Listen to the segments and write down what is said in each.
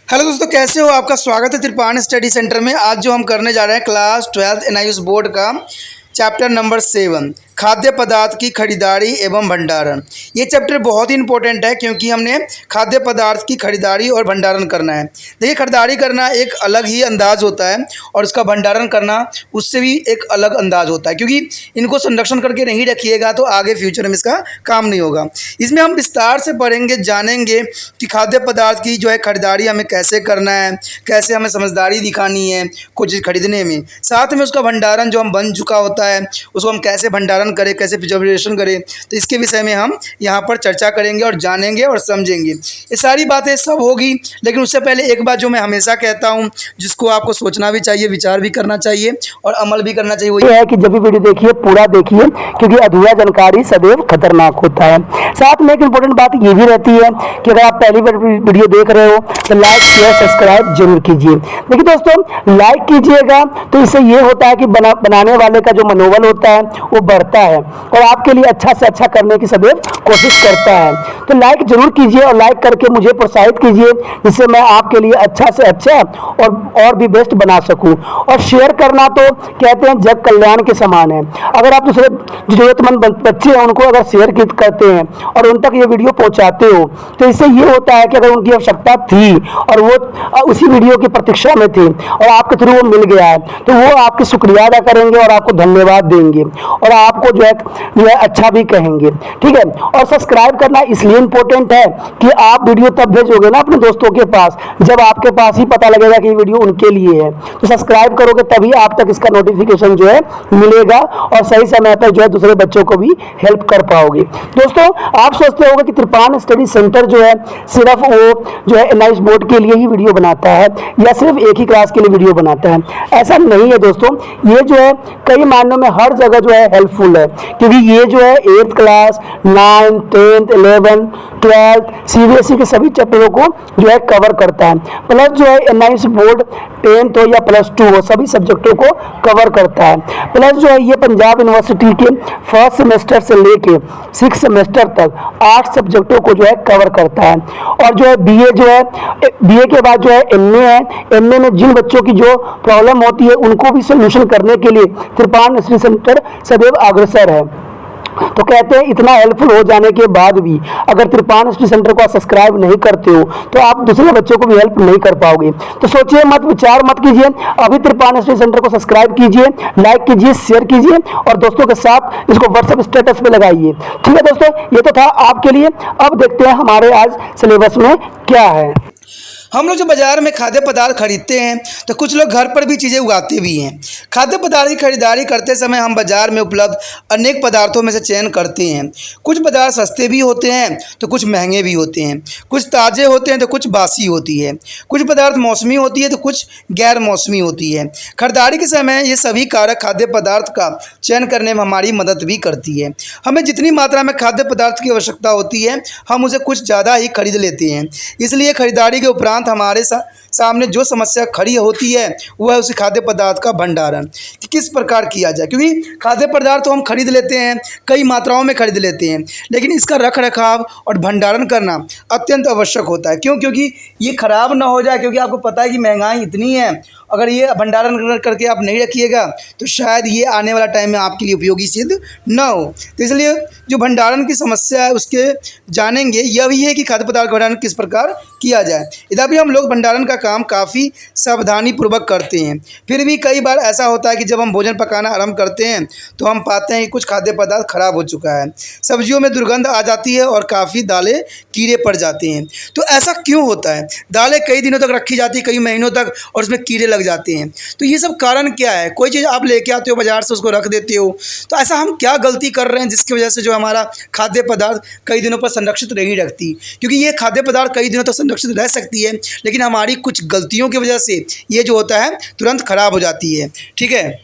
Hello दोस्तों, कैसे हो? आपका स्वागत है त्रिपाण स्टडी सेंटर में। आज जो हम करने जा रहे हैं क्लास 12th NIOS बोर्ड का चैप्टर नंबर 7 खाद्य पदार्थ की खरीदारी एवं भंडारण। ये चैप्टर बहुत ही इंपॉर्टेंट है क्योंकि हमने खाद्य पदार्थ की खरीदारी और भंडारण करना है। देखिए, खरीदारी करना एक अलग ही अंदाज होता है और उसका भंडारण करना उससे भी एक अलग अंदाज होता है, क्योंकि इनको संरक्षण करके नहीं रखिएगा तो आगे फ्यूचर में इसका काम नहीं होगा। इसमें हम विस्तार से पढ़ेंगे, जानेंगे कि खाद्य पदार्थ की जो है खरीदारी हमें कैसे करना है, कैसे हमें समझदारी दिखानी है कुछ चीज़ खरीदने में। साथ में उसका भंडारण जो हम बन चुका होता है उसको हम कैसे भंडारण करें, कैसे प्रिजर्वेशन करें, तो इसके विषय में हम यहाँ पर चर्चा करेंगे और जानेंगे और समझेंगे। ये सारी बातें सब होगी, लेकिन उससे पहले एक बात जो मैं हमेशा कहता हूँ, जिसको आपको सोचना भी चाहिए, विचार भी करना चाहिए और अमल भी करना चाहिए, वो ये है कि जब भी वीडियो देखिए पूरा देखिए, क्योंकि अधूरा जानकारी सदैव खतरनाक होता है। साथ में एक इम्पोर्टेंट बात ये भी रहती है कि अगर आप पहली बार वीडियो देख रहे हो तो लाइक शेयर सब्सक्राइब जरूर कीजिए। देखिए दोस्तों, लाइक कीजिएगा तो इससे ये होता है कि बनाने वाले का जो मनोबल होता है वो बढ़ता है और आपके लिए अच्छा से अच्छा करने की सदैव कोशिश करता है। तो लाइक जरूर कीजिए और लाइक करके मुझे प्रोत्साहित कीजिए, जिससे मैं आपके लिए अच्छा से अच्छा और भी बेस्ट बना सकूं। और शेयर करना तो कहते हैं जग कल्याण के समान है। अगर आप दूसरे जरूरतमंद बच्चे हैं उनको अगर शेयर करते हैं और उन तक ये वीडियो पहुंचाते हो तो इससे ये होता है कि अगर उनकी आवश्यकता थी और वो उसी वीडियो की प्रतीक्षा में थे और आपके थ्रू वो मिल गया है तो वो आपके शुक्रिया अदा करेंगे और आपको धन्यवाद देंगे और आपको जो है अच्छा भी कहेंगे। ठीक है, और सब्सक्राइब करना इसलिए इम्पोर्टेंट है कि आप वीडियो तब भेजोगे ना अपने दोस्तों के पास जब आपके पास ही पता लगेगा कि ये वीडियो उनके लिए है। तो सब्सक्राइब करोगे तभी आप तक इसका नोटिफिकेशन जो है मिलेगा और सही समय पर जो है दूसरे बच्चों को भी हेल्प कर पाओगे। दोस्तों, आप सोचते होंगे कि त्रिपाण स्टडी सेंटर जो है सिर्फ वो जो है NIOS बोर्ड के लिए ही वीडियो बनाता है या सिर्फ एक ही क्लास के लिए वीडियो बनाता है। ऐसा नहीं है दोस्तों, ये जो है कई मायनों में हर जगह जो है हेल्पफुल है, क्योंकि ये जो है 8th class 9th 10th 11th 12th CBSE के सभी चैप्टरों को जो है कवर करता है। प्लस जो है NIOS बोर्ड 10th हो या +2 हो सभी सब्जेक्टों को कवर करता है। प्लस जो है ये पंजाब यूनिवर्सिटी के फर्स्ट सेमेस्टर से लेके 6th सेमेस्टर तक 8 सब्जेक्टों को जो है कवर करता है। और जो है BA जो है BA के बाद जो है MA है। MA में जिन बच्चों की जो प्रॉब्लम होती है उनको भी सोल्यूशन करने के लिए त्रिपाण स्टडी सेंटर सदैव अग्रसर है। तो कहते हैं इतना हेल्पफुल हो जाने के बाद भी अगर त्रिपाण स्टडी सेंटर को आप सब्सक्राइब नहीं करते हो तो आप दूसरे बच्चों को भी हेल्प नहीं कर पाओगे। तो सोचिए मत, विचार मत कीजिए, अभी त्रिपाण स्टडी सेंटर को सब्सक्राइब कीजिए, लाइक कीजिए, शेयर कीजिए और दोस्तों के साथ इसको व्हाट्सएप स्टेटस पे लगाइए। ठीक है दोस्तों, ये तो था आपके लिए। अब देखते हैं हमारे आज सिलेबस में क्या है। हम लोग जो बाज़ार में खाद्य पदार्थ खरीदते हैं तो कुछ लोग घर पर भी चीज़ें उगाते भी हैं। खाद्य पदार्थ की खरीदारी करते समय हम बाज़ार में उपलब्ध अनेक पदार्थों में से चयन करते हैं। कुछ पदार्थ सस्ते भी होते हैं तो कुछ महंगे भी होते हैं, कुछ ताज़े होते हैं तो कुछ बासी होती है, कुछ पदार्थ मौसमी होती है तो कुछ गैर मौसमी होती है। खरीदारी के समय ये सभी कारक खाद्य पदार्थ का चयन करने में हमारी मदद भी करती है। हमें जितनी मात्रा में खाद्य पदार्थ की आवश्यकता होती है हम उसे कुछ ज़्यादा ही खरीद लेते हैं। इसलिए खरीदारी के उपरांत हमारे सामने जो समस्या खड़ी होती है वह है उस खाद्य पदार्थ का भंडारण कि किस प्रकार किया जाए। क्योंकि खाद्य पदार्थ तो हम खरीद लेते हैं, कई मात्राओं में खरीद लेते हैं, लेकिन इसका रख रखाव और भंडारण करना अत्यंत आवश्यक होता है। क्यों? क्योंकि ये खराब ना हो जाए, क्योंकि आपको पता है कि महंगाई इतनी है, अगर ये भंडारण करके आप नहीं रखिएगा तो शायद ये आने वाला टाइम में आपके लिए उपयोगी सिद्ध न हो। तो इसलिए जो भंडारण की समस्या है उसके जानेंगे, यह भी है कि खाद्य पदार्थ का भंडारण किस प्रकार किया जाए। यद्यपि हम लोग भंडारण का काम काफ़ी सावधानी पूर्वक करते हैं, फिर भी कई बार ऐसा होता है कि जब हम भोजन पकाना आरंभ करते हैं तो हम पाते हैं कि कुछ खाद्य पदार्थ खराब हो चुका है, सब्जियों में दुर्गंध आ जाती है और काफ़ी दालें कीड़े पड़ जाते हैं। तो ऐसा क्यों होता है? दालें कई दिनों तक रखी जाती है, कई महीनों तक, और उसमें कीड़े लग जाते हैं। तो ये सब कारण क्या है? कोई चीज़ आप लेके आते हो बाज़ार से, उसको रख देते हो, तो ऐसा हम क्या गलती कर रहे हैं जिसकी वजह से जो हमारा खाद्य पदार्थ कई दिनों पर संरक्षित नहीं रखती? क्योंकि ये खाद्य पदार्थ कई दिनों तक संरक्षित रह सकती है, लेकिन हमारी कुछ गलतियों की वजह से ये जो होता है तुरंत खराब हो जाती है। ठीक है,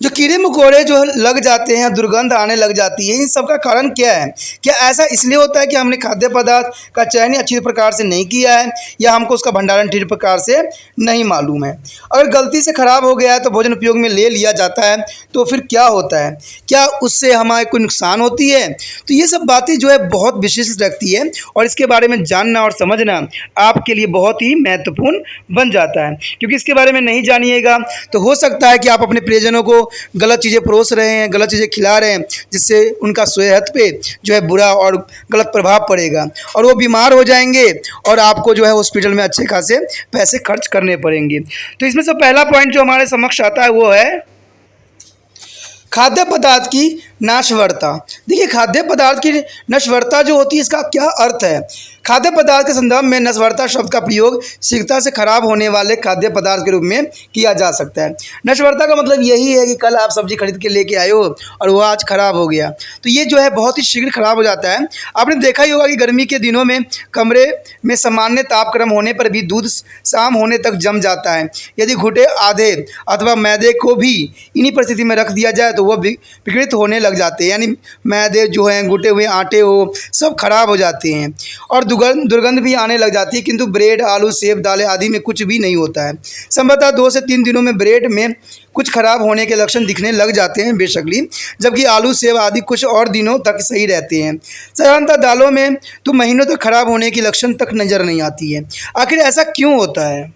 जो कीड़े मकोड़े जो लग जाते हैं, दुर्गंध आने लग जाती है, इन सब का कारण क्या है? क्या ऐसा इसलिए होता है कि हमने खाद्य पदार्थ का चयन अच्छी प्रकार से नहीं किया है, या हमको उसका भंडारण ठीक प्रकार से नहीं मालूम है? अगर गलती से ख़राब हो गया है तो भोजन उपयोग में ले लिया जाता है तो फिर क्या होता है? क्या उससे हमारे कोई नुकसान होती है? तो ये सब बातें जो है बहुत विशिष्ट रखती है, और इसके बारे में जानना और समझना आपके लिए बहुत ही महत्वपूर्ण बन जाता है, क्योंकि इसके बारे में नहीं जानिएगा तो हो सकता है कि आप अपने प्रियजनों को गलत चीज़ें परोस रहे हैं, गलत चीज़ें खिला रहे हैं, जिससे उनका सेहत पे जो है बुरा और गलत प्रभाव पड़ेगा और वो बीमार हो जाएंगे और आपको जो है हॉस्पिटल में अच्छे खासे पैसे खर्च करने पड़ेंगे। तो इसमें से पहला पॉइंट जो हमारे समक्ष आता है वो है खाद्य पदार्थ की नाशवरता। देखिए, खाद्य पदार्थ की नश्वरता जो होती है, इसका क्या अर्थ है? खाद्य पदार्थ के संदर्भ में नश्वरता शब्द का प्रयोग शीघ्रता से खराब होने वाले खाद्य पदार्थ के रूप में किया जा सकता है। नश्वरता का मतलब यही है कि कल आप सब्जी खरीद के लेके आए हो और वो आज खराब हो गया, तो ये जो है बहुत ही शीघ्र खराब हो जाता है। आपने देखा ही होगा कि गर्मी के दिनों में कमरे में सामान्य तापक्रम होने पर भी दूध शाम होने तक जम जाता है। यदि घुटे आधे अथवा मैदे को भी इन्हीं परिस्थिति में रख दिया जाए तो वह विकृत होने लग जाते हैं, यानी मैदे जो हैं, घुटे हुए आटे हो, सब खराब हो जाते हैं और दुर्गंध भी आने लग जाती है। किंतु ब्रेड, आलू, सेब, दालें आदि में कुछ भी नहीं होता है। संभवतः 2 से 3 दिनों में ब्रेड में कुछ खराब होने के लक्षण दिखने लग जाते हैं बेशकली, जबकि आलू, सेब आदि कुछ और दिनों तक सही रहते हैं। साधारणतः दालों में तो महीनों तक खराब होने की लक्षण तक नज़र नहीं आती है। आखिर ऐसा क्यों होता है?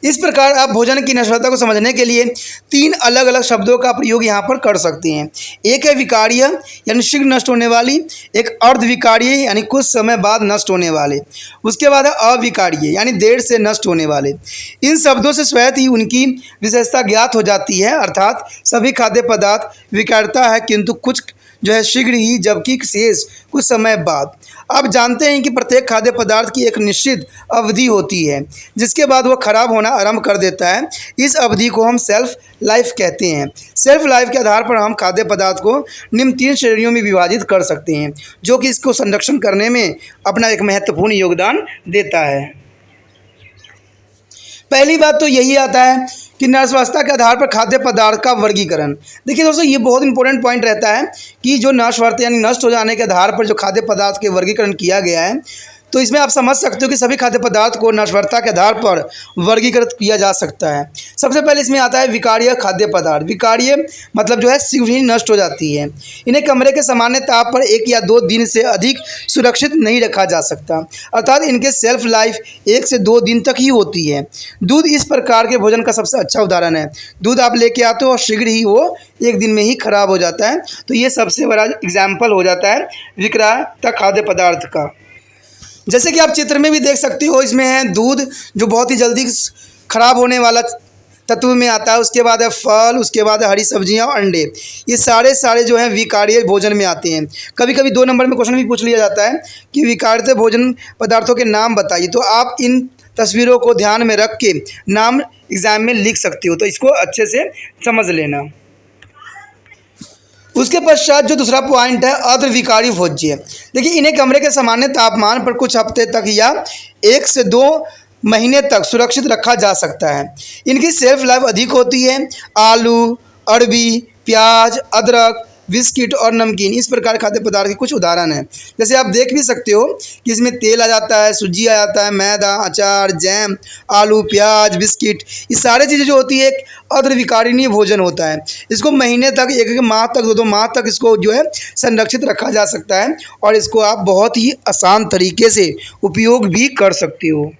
इस प्रकार आप भोजन की नश्वरता को समझने के लिए 3 अलग अलग शब्दों का प्रयोग यहाँ पर कर सकते हैं। एक है विकार्य, यानी शीघ्र नष्ट होने वाली। एक अर्धविकार्य, यानी कुछ समय बाद नष्ट होने वाले। उसके बाद है अविकार्य, यानी देर से नष्ट होने वाले। इन शब्दों से स्वयं ही उनकी विशेषता ज्ञात हो जाती है, अर्थात सभी खाद्य पदार्थ विकार्यता है, किंतु कुछ जो है शीघ्र ही, जबकि शेष कुछ समय बाद। आप जानते हैं कि प्रत्येक खाद्य पदार्थ की एक निश्चित अवधि होती है जिसके बाद वह खराब होना आरंभ कर देता है। इस अवधि को हम सेल्फ लाइफ कहते हैं। सेल्फ लाइफ के आधार पर हम खाद्य पदार्थ को निम्न 3 श्रेणियों में विभाजित कर सकते हैं, जो कि इसको संरक्षण करने में अपना एक महत्वपूर्ण योगदान देता है। पहली बात तो यही आता है कि नाशवास्ता के आधार पर खाद्य पदार्थ का वर्गीकरण। देखिए दोस्तों, ये बहुत इंपॉर्टेंट पॉइंट रहता है कि जो नाशवास्ता यानी नष्ट हो जाने के आधार पर जो खाद्य पदार्थ के वर्गीकरण किया गया है, तो इसमें आप समझ सकते हो कि सभी खाद्य पदार्थ को नाशवास्ता के आधार पर वर्गीकृत किया जा सकता है। सबसे पहले इसमें आता है विकार्य खाद्य पदार्थ। विकार्य मतलब जो है शीघ्र ही नष्ट हो जाती है। इन्हें कमरे के सामान्य ताप पर 1 या 2 दिन से अधिक सुरक्षित नहीं रखा जा सकता, अर्थात इनके सेल्फ लाइफ 1 से 2 दिन तक ही होती है। दूध इस प्रकार के भोजन का सबसे अच्छा उदाहरण है। दूध आप लेके आते हो और शीघ्र ही वो 1 दिन में ही खराब हो जाता है, तो ये सबसे बड़ा एग्जाम्पल हो जाता है विकार्य खाद्य पदार्थ का। जैसे कि आप चित्र में भी देख सकते हो, इसमें है दूध जो बहुत ही जल्दी ख़राब होने वाला तत्व में आता है। उसके बाद है फल, उसके बाद है हरी सब्जियां और अंडे। ये सारे जो हैं विकार्य भोजन में आते हैं। कभी कभी 2 नंबर में क्वेश्चन भी पूछ लिया जाता है कि विकार्य भोजन पदार्थों के नाम बताइए, तो आप इन तस्वीरों को ध्यान में रख के नाम एग्ज़ाम में लिख सकते हो, तो इसको अच्छे से समझ लेना। उसके पश्चात जो दूसरा पॉइंट है अर्धविकार्य भोज्य। देखिए, इन्हें कमरे के सामान्य तापमान पर कुछ हफ्ते तक या 1 से 2 महीने तक सुरक्षित रखा जा सकता है। इनकी सेल्फ लाइफ अधिक होती है। आलू, अरबी, प्याज, अदरक, बिस्किट और नमकीन इस प्रकार खाद्य पदार्थ के कुछ उदाहरण हैं। जैसे आप देख भी सकते हो कि इसमें तेल आ जाता है, सूजी आ जाता है, मैदा, अचार, जैम, आलू, प्याज, बिस्किट, ये सारी चीज़ें जो होती है एक अर्धविकार्यनीय भोजन होता है। इसको महीने तक, 1 माह तक, 2 माह तक इसको जो है संरक्षित रखा जा सकता है और इसको आप बहुत ही आसान तरीके से उपयोग भी कर सकते हो।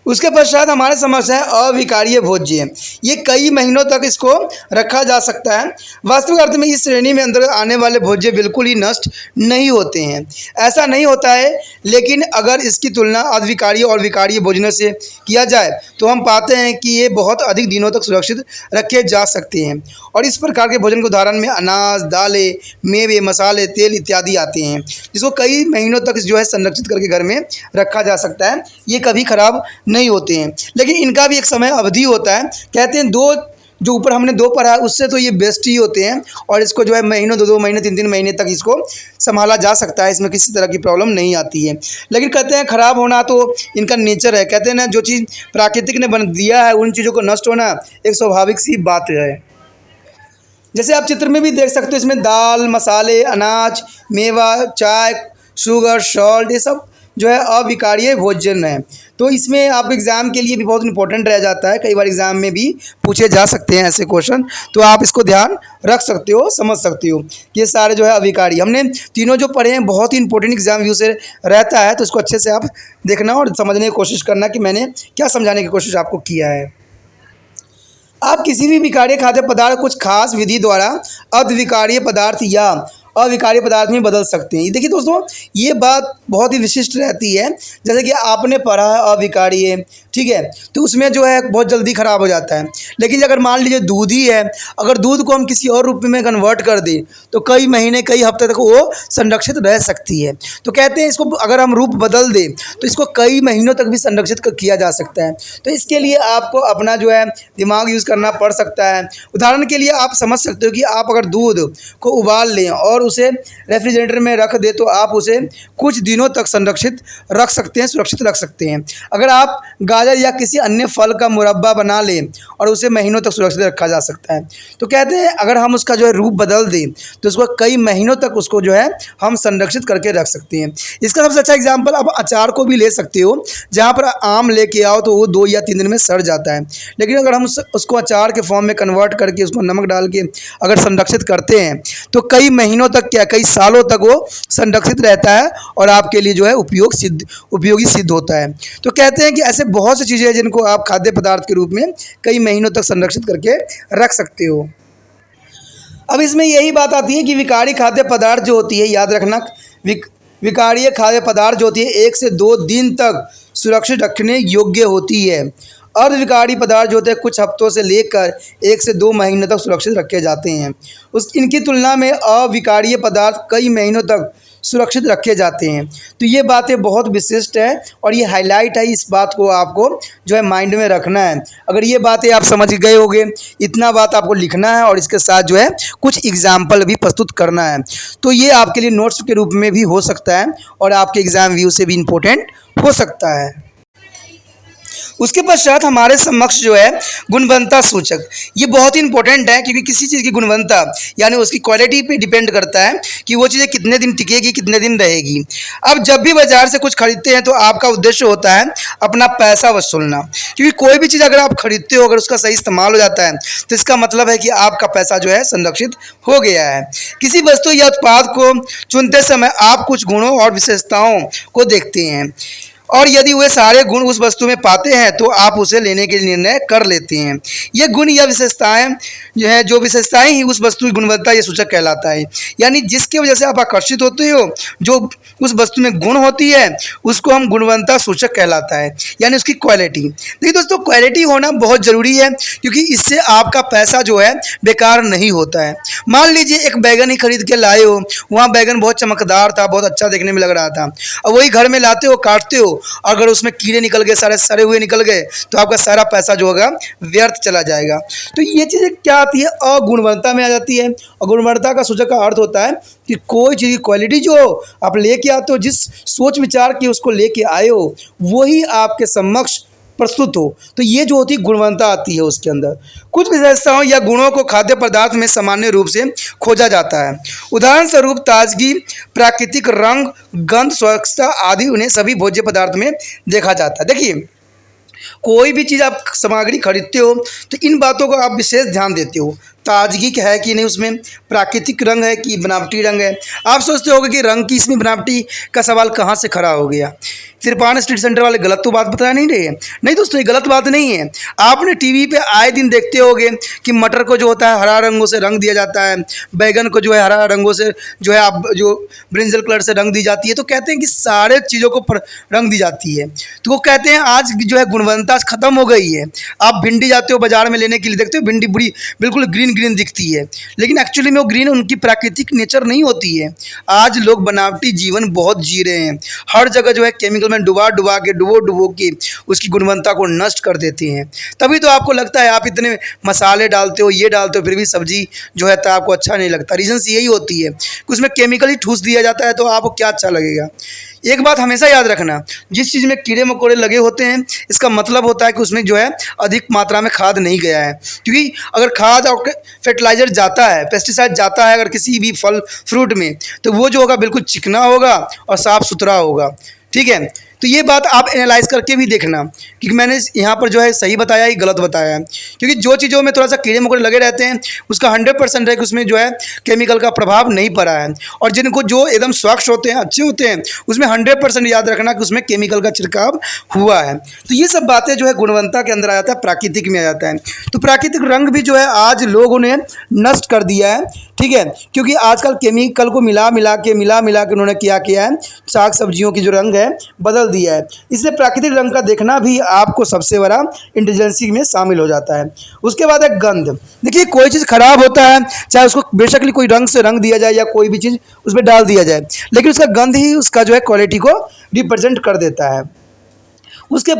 उसके पश्चात हमारे समक्ष है अविकार्य भोज्य। ये कई महीनों तक इसको रखा जा सकता है। वास्तविक अर्थ में इस श्रेणी में अंदर आने वाले भोज्य बिल्कुल ही नष्ट नहीं होते हैं, ऐसा नहीं होता है। लेकिन अगर इसकी तुलना अविकार्य और विकार्य भोजनों से किया जाए तो हम पाते हैं कि ये बहुत अधिक दिनों तक सुरक्षित रखे जा सकते हैं। और इस प्रकार के भोजन के उदाहरण में अनाज, दालें, मेवे, मसाले, तेल इत्यादि आते हैं, जिसको कई महीनों तक जो है संरक्षित करके घर में रखा जा सकता है। ये कभी खराब नहीं होते हैं, लेकिन इनका भी एक समय अवधि होता है। कहते हैं 2 जो ऊपर हमने 2 पढ़ा है उससे तो ये बेस्ट ही होते हैं, और इसको जो है महीनों 2-2 महीने 3-3 महीने तक इसको संभाला जा सकता है, इसमें किसी तरह की प्रॉब्लम नहीं आती है। लेकिन कहते हैं ख़राब होना तो इनका नेचर है, कहते हैं ना जो चीज़ प्राकृतिक ने बन दिया है उन चीज़ों को नष्ट होना एक स्वाभाविक सी बात है। जैसे आप चित्र में भी देख सकते हो, इसमें दाल, मसाले, अनाज, मेवा, चाय, शुगर, सॉल्ट, ये सब जो है अविकारीय भोजन है। तो इसमें आपके एग्ज़ाम के लिए भी बहुत इंपॉर्टेंट रह जाता है, कई बार एग्ज़ाम में भी पूछे जा सकते हैं ऐसे क्वेश्चन, तो आप इसको ध्यान रख सकते हो, समझ सकते हो कि ये सारे जो है अविकारी। हमने तीनों जो पढ़े हैं बहुत ही इंपॉर्टेंट एग्ज़ाम व्यू से रहता है, तो इसको अच्छे से आप देखना और समझने की कोशिश करना कि मैंने क्या समझाने की कोशिश आपको किया है। आप किसी भी विकारीय खाद्य पदार्थ कुछ खास विधि द्वारा अविकारीय पदार्थ या अविकारीय पदार्थ में बदल सकते हैं। देखिए दोस्तों, ये बात बहुत ही विशिष्ट रहती है। जैसे कि आपने पढ़ा है अविकारीय, ठीक है, तो उसमें जो है बहुत जल्दी ख़राब हो जाता है। लेकिन अगर मान लीजिए दूध ही है, अगर दूध को हम किसी और रूप में कन्वर्ट कर दें तो कई महीने कई हफ्ते तक वो संरक्षित रह सकती है। तो कहते हैं इसको अगर हम रूप बदल दें तो इसको कई महीनों तक भी संरक्षित किया जा सकता है। तो इसके लिए आपको अपना जो है दिमाग यूज़ करना पड़ सकता है। उदाहरण के लिए आप समझ सकते हो कि आप अगर दूध को उबाल लें और उसे रेफ्रिजरेटर में रख दे तो आप उसे कुछ दिनों तक संरक्षित रख सकते हैं, सुरक्षित रख सकते हैं। अगर आप गाजर या किसी अन्य फल का मुरब्बा बना लें और उसे महीनों तक सुरक्षित रखा जा सकता है। तो कहते हैं अगर हम उसका जो है रूप बदल दें तो उसको कई महीनों तक उसको जो है हम संरक्षित करके रख सकते हैं। इसका सबसे अच्छा एग्जाम्पल आप अचार को भी ले सकते हो, जहाँ पर आम लेके आओ तो वो 2 या 3 दिन में सड़ जाता है। लेकिन अगर हम उसको अचार के फॉर्म में कन्वर्ट करके उसको नमक डाल के अगर संरक्षित करते हैं तो कई महीनों तक क्या कई सालों तक वो संरक्षित रहता है और आपके लिए जो है उपयोगी सिद्ध होता है। तो कहते हैं कि ऐसे बहुत सी चीज़ें हैं जिनको आप खाद्य पदार्थ के रूप में कई महीनों तक संरक्षित करके रख सकते हो। अब इसमें यही बात आती है कि विकारी खाद्य पदार्थ जो होती है, याद रखना, विकारीय खाद्य पदार्थ जो होती है 1 से 2 दिन तक सुरक्षित रखने योग्य होती है। अर्धविकारी पदार्थ जो होते हैं कुछ हफ्तों से लेकर 1 से 2 महीने तक सुरक्षित रखे जाते हैं। इनकी तुलना में अविकारीय पदार्थ कई महीनों तक सुरक्षित रखे जाते हैं। तो ये बातें बहुत विशिष्ट है और ये हाईलाइट है, इस बात को आपको जो है माइंड में रखना है। अगर ये बातें आप समझ गए होंगे, इतना बात आपको लिखना है और इसके साथ जो है कुछ एग्जाम्पल भी प्रस्तुत करना है। तो ये आपके लिए नोट्स के रूप में भी हो सकता है और आपके एग्ज़ाम व्यू से भी इम्पोर्टेंट हो सकता है। उसके पश्चात हमारे समक्ष जो है गुणवत्ता सूचक, ये बहुत ही इंपॉर्टेंट है क्योंकि किसी चीज़ की गुणवत्ता यानी उसकी क्वालिटी पे डिपेंड करता है कि वो चीज़ें कितने दिन टिकेगी, कितने दिन रहेगी। अब जब भी बाज़ार से कुछ खरीदते हैं तो आपका उद्देश्य होता है अपना पैसा वसूलना, क्योंकि कोई भी चीज़ अगर आप खरीदते हो अगर उसका सही इस्तेमाल हो जाता है तो इसका मतलब है कि आपका पैसा जो है संरक्षित हो गया है। किसी वस्तु या उत्पाद को चुनते समय आप कुछ गुणों और विशेषताओं को देखते हैं और यदि वे सारे गुण उस वस्तु में पाते हैं तो आप उसे लेने के निर्णय कर लेते हैं। ये गुण या विशेषताएं जो विशेषताएं ही उस वस्तु की गुणवत्ता या सूचक कहलाता है। यानी जिसकी वजह से आप आकर्षित होते हो, जो उस वस्तु में गुण होती है उसको हम गुणवत्ता सूचक कहलाता है, यानी उसकी क्वालिटी। देखिए दोस्तों, क्वालिटी होना बहुत ज़रूरी है क्योंकि इससे आपका पैसा जो है बेकार नहीं होता है। मान लीजिए एक बैगन ही खरीद के लाए हो, वहाँ बैगन बहुत चमकदार था, बहुत अच्छा देखने में लग रहा था, और वही घर में लाते हो, काटते हो, अगर उसमें कीड़े निकल गए, सारे सड़े हुए निकल गए तो आपका सारा पैसा जो होगा व्यर्थ चला जाएगा। तो ये चीज़ें क्या आती है, अगुणवत्ता में आ जाती है। और गुणवत्ता का सूचक का अर्थ होता है कि कोई चीज़ की क्वालिटी जो आप लेके आते हो, जिस सोच विचार की उसको लेके आए हो वही आपके समक्ष प्रस्तुत हो, तो ये जो होती है गुणवत्ता आती है उसके अंदर। कुछ विशेषताओं या गुणों को खाद्य पदार्थ में सामान्य रूप से खोजा जाता है। उदाहरण स्वरूप ताजगी, प्राकृतिक रंग, गंध, स्वच्छता आदि उन्हें सभी भोज्य पदार्थ में देखा जाता है। देखिए, कोई भी चीज़ आप सामग्री खरीदते हो तो इन बातों को आप विशेष ध्यान देते हो, ताजगी है कि नहीं, उसमें प्राकृतिक रंग है कि बनावटी रंग है। आप सोचते होगे कि रंग की इसमें बनावटी का सवाल कहाँ से खड़ा हो गया। तिरपान स्ट्रीट सेंटर वाले गलत तो बात बता नहीं रहे हैं। नहीं दोस्तों, ये गलत बात नहीं है। आपने टीवी पे आए दिन देखते होगे कि मटर को जो होता है हरा रंगों से रंग दिया जाता है, बैगन को जो है हरा रंगों से जो है आप जो ब्रिंजल कलर से रंग दी जाती है। तो कहते हैं कि सारे चीज़ों को रंग दी जाती है। तो वो कहते हैं आज जो है गुणवत्ता ख़त्म हो गई है। आप भिंडी जाते हो बाज़ार में लेने के लिए, देखते हो भिंडी बुरी बिल्कुल ग्रीन दिखती है, लेकिन एक्चुअली में वो ग्रीन उनकी प्राकृतिक नेचर नहीं होती है। आज लोग बनावटी जीवन बहुत जी रहे हैं, हर जगह जो है केमिकल में डुबो डुबो के उसकी गुणवत्ता को नष्ट कर देते हैं। तभी तो आपको लगता है आप इतने मसाले डालते हो, ये डालते हो, फिर भी सब्जी जो है तो आपको अच्छा नहीं लगता। रीजंस यही होती है कि उसमें केमिकल ही ठूस दिया जाता है, तो आपको क्या अच्छा लगेगा। एक बात हमेशा याद रखना, जिस चीज़ में कीड़े मकोड़े लगे होते हैं इसका मतलब होता है कि उसमें जो है अधिक मात्रा में खाद नहीं गया है। क्योंकि अगर खाद और फर्टिलाइज़र जाता है, पेस्टिसाइड जाता है अगर किसी भी फल फ्रूट में, तो वो जो होगा बिल्कुल चिकना होगा और साफ़ सुथरा होगा। ठीक है, तो ये बात आप एनालाइज करके भी देखना कि मैंने यहाँ पर जो है सही बताया या गलत बताया है। क्योंकि जो चीज़ों में थोड़ा सा कीड़े मकोड़े लगे रहते हैं उसका 100% है कि उसमें जो है केमिकल का प्रभाव नहीं पड़ा है, और जिनको जो एकदम स्वच्छ होते हैं, अच्छे होते हैं, उसमें 100% याद रखना कि उसमें केमिकल का छिड़काव हुआ है। तो ये सब बातें जो है गुणवत्ता के अंदर आ जाता है, प्राकृतिक में आ जाता है। तो प्राकृतिक रंग भी जो है आज लोगों ने नष्ट कर दिया है। ठीक है, क्योंकि आजकल केमिकल को मिला मिला के उन्होंने क्या किया है, साग सब्जियों की जो रंग है बदल दिया है। इसलिए प्राकृतिक रंग का देखना भी आपको सबसे बड़ा इंटेलिजेंसी में शामिल हो जाता है। उसके बाद है गंध। देखिए कोई चीज़ खराब होता है, चाहे उसको बेशक कोई रंग से रंग दिया जाए या कोई भी चीज़ उसमें डाल दिया जाए, लेकिन उसका गंध ही उसका जो है क्वालिटी को रिप्रेजेंट कर देता है। उसके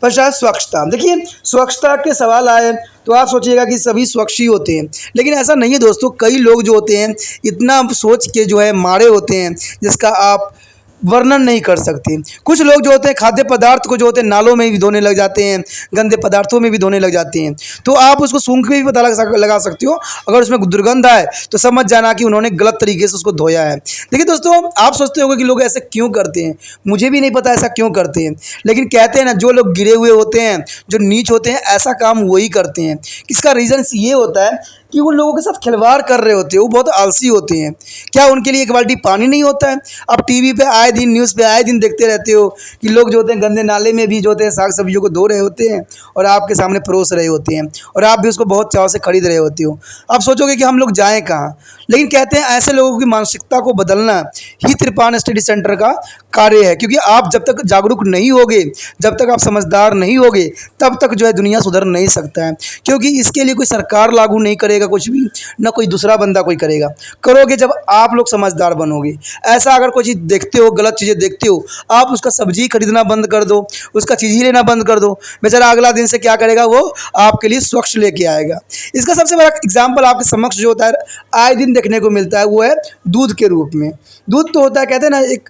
पश्चात स्वच्छता। देखिए स्वच्छता के सवाल आए तो आप सोचिएगा कि सभी स्वच्छ ही होते हैं, लेकिन ऐसा नहीं है दोस्तों। कई लोग जो होते हैं इतना सोच के जो है मारे होते हैं जिसका आप वर्णन नहीं कर सकते। कुछ लोग जो होते हैं खाद्य पदार्थ को जो होते हैं नालों में भी धोने लग जाते हैं, गंदे पदार्थों में भी धोने लग जाते हैं। तो आप उसको सूंघ के भी पता लगा सकते हो, अगर उसमें दुर्गंध आए तो समझ जाना कि उन्होंने गलत तरीके से उसको धोया है। देखिए दोस्तों, आप सोचते होंगे कि लोग ऐसे क्यों करते हैं, मुझे भी नहीं पता ऐसा क्यों करते हैं, लेकिन कहते हैं ना जो लोग गिरे हुए होते हैं, जो नीच होते हैं, ऐसा काम वही करते हैं। इसका रीज़न ये होता है कि वो लोगों के साथ खिलवाड़ कर रहे होते हैं, वो बहुत आलसी होते हैं। क्या उनके लिए एक बाल्टी पानी नहीं होता है? आप टीवी पे आए दिन, न्यूज़ पे आए दिन देखते रहते हो कि लोग जो होते हैं गंदे नाले में भी जो होते हैं साग सब्जियों को धो रहे होते हैं और आपके सामने परोस रहे होते हैं, और आप भी उसको बहुत चाव से खरीद रहे होते हो। आप सोचोगे कि हम लोग जाएँ कहाँ, लेकिन कहते हैं ऐसे लोगों की मानसिकता को बदलना ही त्रिपान स्टडी सेंटर का कार्य है। क्योंकि आप जब तक जागरूक नहीं होगे, जब तक आप समझदार नहीं होगे, तब तक जो है दुनिया सुधर नहीं सकता है। क्योंकि इसके लिए कोई सरकार लागू नहीं करेगा कुछ भी, ना कोई दूसरा बंदा कोई करेगा। करोगे जब आप लोग समझदार बनोगे। ऐसा अगर कोई चीज़ देखते हो, गलत चीज़ें देखते हो, आप उसका सब्जी खरीदना बंद कर दो, उसका चीज़ ही लेना बंद कर दो, बेचारा अगला दिन से क्या करेगा, वो आपके लिए स्वच्छ लेके आएगा। इसका सबसे बड़ा एग्जाम्पल आपके समक्ष जो होता है आए दिन देखने को मिलता है, वो है दूध के रूप में। दूध तो होता है, कहते हैं ना, एक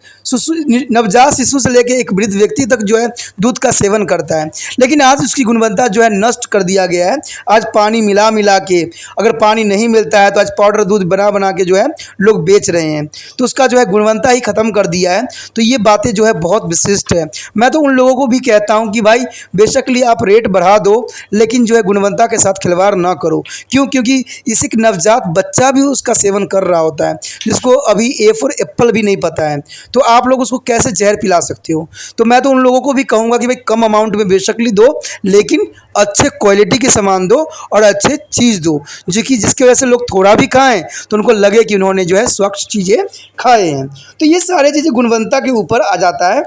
नवजात शिशु से लेकर एक वृद्ध व्यक्ति तक जो है दूध का सेवन करता है, लेकिन आज उसकी गुणवत्ता जो है नष्ट कर दिया गया है। आज पानी मिला मिला के, अगर पानी नहीं मिलता है तो आज पाउडर दूध बना बना के जो है लोग बेच रहे हैं, तो उसका जो है गुणवत्ता ही ख़त्म कर दिया है। तो ये बातें जो है बहुत विशिष्ट है। मैं तो उन लोगों को भी कहता हूँ कि भाई बेशक आप रेट बढ़ा दो, लेकिन जो है गुणवत्ता के साथ खिलवाड़ ना करो। क्यों? क्योंकि इसी नवजात बच्चा भी उसका सेवन कर रहा होता है, जिसको अभी ए फॉर एप्पल भी नहीं पता है, तो आप लोग उसको कैसे जहर पिला सकते हो? तो मैं तो उन लोगों को भी कहूँगा कि भाई कम अमाउंट में बेशक दो, लेकिन अच्छे क्वालिटी के सामान दो और अच्छे चीज़ दो, जो कि जिसकी वजह से लोग थोड़ा भी खाएं तो उनको लगे कि उन्होंने जो है स्वच्छ चीज़ें खाए हैं। तो ये सारी चीज़ें गुणवत्ता के ऊपर आ जाता है।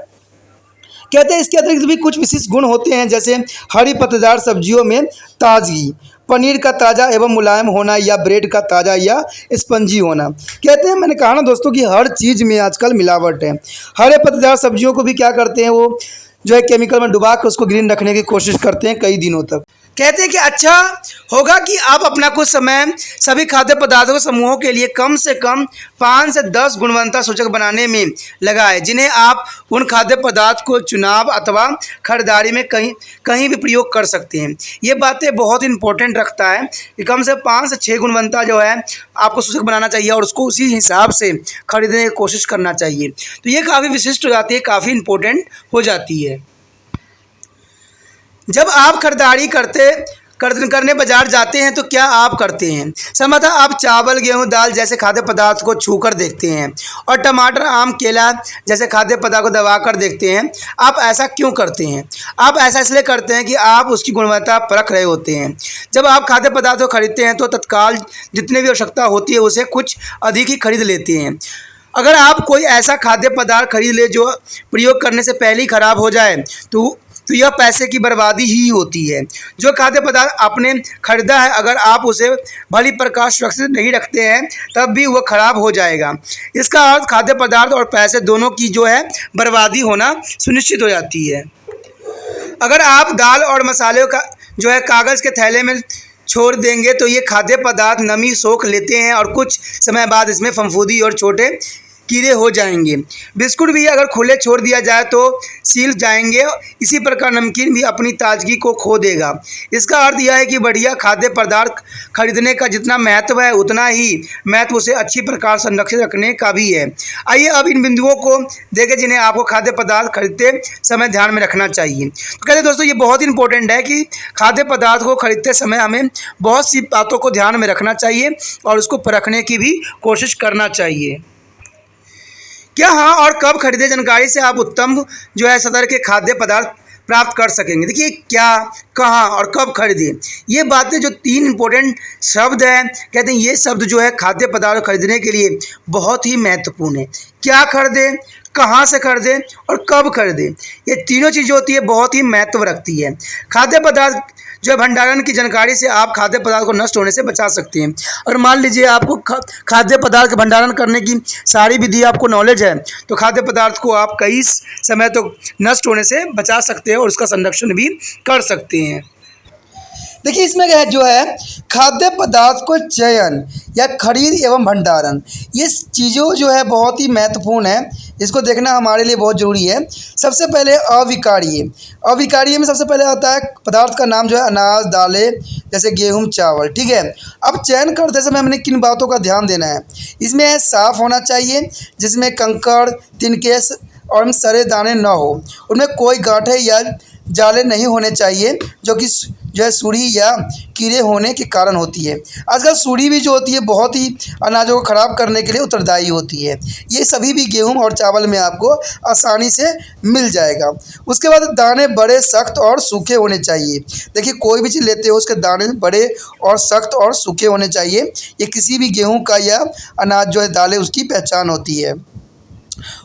कहते हैं इसके अतिरिक्त भी कुछ विशिष्ट गुण होते हैं, जैसे हरी पत्तेदार सब्जियों में ताजगी, पनीर का ताज़ा एवं मुलायम होना, या ब्रेड का ताज़ा या स्पंजी होना। कहते हैं, मैंने कहा ना दोस्तों कि हर चीज़ में आजकल मिलावट है। हरे पत्तेदार सब्जियों को भी क्या करते हैं, वो जो है केमिकल में डुबा कर उसको ग्रीन रखने की कोशिश करते हैं कई दिनों तक। कहते हैं कि अच्छा होगा कि आप अपना कुछ समय सभी खाद्य पदार्थों समूहों के लिए कम से कम 5 से 10 गुणवत्ता सूचक बनाने में लगाएं, जिन्हें आप उन खाद्य पदार्थ को चुनाव अथवा खरीदारी में कहीं भी प्रयोग कर सकते हैं। ये बातें बहुत इंपॉर्टेंट रखता है कि कम से 5 से 6 गुणवत्ता जो है आपको सूचक बनाना चाहिए और उसको उसी हिसाब से खरीदने की कोशिश करना चाहिए। तो ये काफ़ी विशिष्ट हो जाती है, काफ़ी इंपॉर्टेंट हो जाती है। जब आप खरीदारी करने बाजार जाते हैं तो क्या आप करते हैं? समझा आप चावल, गेहूं, दाल जैसे खाद्य पदार्थ को छूकर देखते हैं और टमाटर, आम, केला जैसे खाद्य पदार्थ को दबाकर देखते हैं। आप ऐसा क्यों करते हैं? आप ऐसा इसलिए करते हैं कि आप उसकी गुणवत्ता परख रहे होते हैं। जब आप खाद्य पदार्थ को खरीदते हैं तो तत्काल जितनी भी आवश्यकता होती है उसे कुछ अधिक ही खरीद लेते हैं। अगर आप कोई ऐसा खाद्य पदार्थ खरीद ले जो प्रयोग करने से पहले ही खराब हो जाए तो यह पैसे की बर्बादी ही होती है। जो खाद्य पदार्थ आपने खरीदा है, अगर आप उसे भली प्रकार सुरक्षित नहीं रखते हैं तब भी वह खराब हो जाएगा। इसका अर्थ खाद्य पदार्थ और पैसे दोनों की जो है बर्बादी होना सुनिश्चित हो जाती है। अगर आप दाल और मसाले का जो है कागज़ के थैले में छोड़ देंगे तो ये खाद्य पदार्थ नमी सोख लेते हैं और कुछ समय बाद इसमें फफूंदी और छोटे कीड़े हो जाएंगे। बिस्कुट भी अगर खुले छोड़ दिया जाए तो सील जाएंगे। इसी प्रकार नमकीन भी अपनी ताजगी को खो देगा। इसका अर्थ यह है कि बढ़िया खाद्य पदार्थ खरीदने का जितना महत्व है उतना ही महत्व उसे अच्छी प्रकार संरक्षित रखने का भी है। आइए अब इन बिंदुओं को देखें जिन्हें आपको खाद्य पदार्थ खरीदते समय ध्यान में रखना चाहिए। तो कहते दोस्तों ये बहुत इंपॉर्टेंट है कि खाद्य पदार्थ को खरीदते समय हमें बहुत सी बातों को ध्यान में रखना चाहिए और उसको परखने की भी कोशिश करना चाहिए। क्या हाँ और कब खरीदे जानकारी से आप उत्तम जो है स्तर के खाद्य पदार्थ प्राप्त कर सकेंगे। देखिए क्या, कहाँ और कब खरीदें, ये बातें जो 3 इंपॉर्टेंट शब्द हैं, कहते हैं ये शब्द जो है खाद्य पदार्थ खरीदने के लिए बहुत ही महत्वपूर्ण है। क्या खरीदें, कहाँ से खरीदें और कब खरीदें, ये तीनों चीज़ें होती है बहुत ही महत्व रखती है। खाद्य पदार्थ जो भंडारण की जानकारी से आप खाद्य पदार्थ को नष्ट होने से बचा सकते हैं। और मान लीजिए आपको खाद्य पदार्थ का भंडारण करने की सारी विधि आपको नॉलेज है तो खाद्य पदार्थ को आप कई समय तक नष्ट होने से बचा सकते हैं और उसका संरक्षण भी कर सकते हैं। देखिए इसमें जो है खाद्य पदार्थ को चयन या खरीद एवं भंडारण, ये चीज़ों जो है बहुत ही महत्वपूर्ण है। इसको देखना हमारे लिए बहुत ज़रूरी है। सबसे पहले अविकार्य, अविकार्य में सबसे पहले आता है पदार्थ का नाम जो है अनाज, दालें जैसे गेहूं, चावल। ठीक है, अब चयन करते समय हमने किन बातों का ध्यान देना है। इसमें साफ़ होना चाहिए, जिसमें कंकड़, तिनके और सड़े दाने न हो। उनमें कोई गांठें या जाले नहीं होने चाहिए जो कि जो है सूढ़ी या कीड़े होने के कारण होती है। आजकल सूढ़ी भी जो होती है बहुत ही अनाजों को ख़राब करने के लिए उत्तरदायी होती है। ये सभी भी गेहूं और चावल में आपको आसानी से मिल जाएगा। उसके बाद दाने बड़े, सख्त और सूखे होने चाहिए। देखिए कोई भी चीज़ लेते हो उसके दाने बड़े और सख्त और सूखे होने चाहिए। ये किसी भी गेहूँ का या अनाज जो है दालें उसकी पहचान होती है।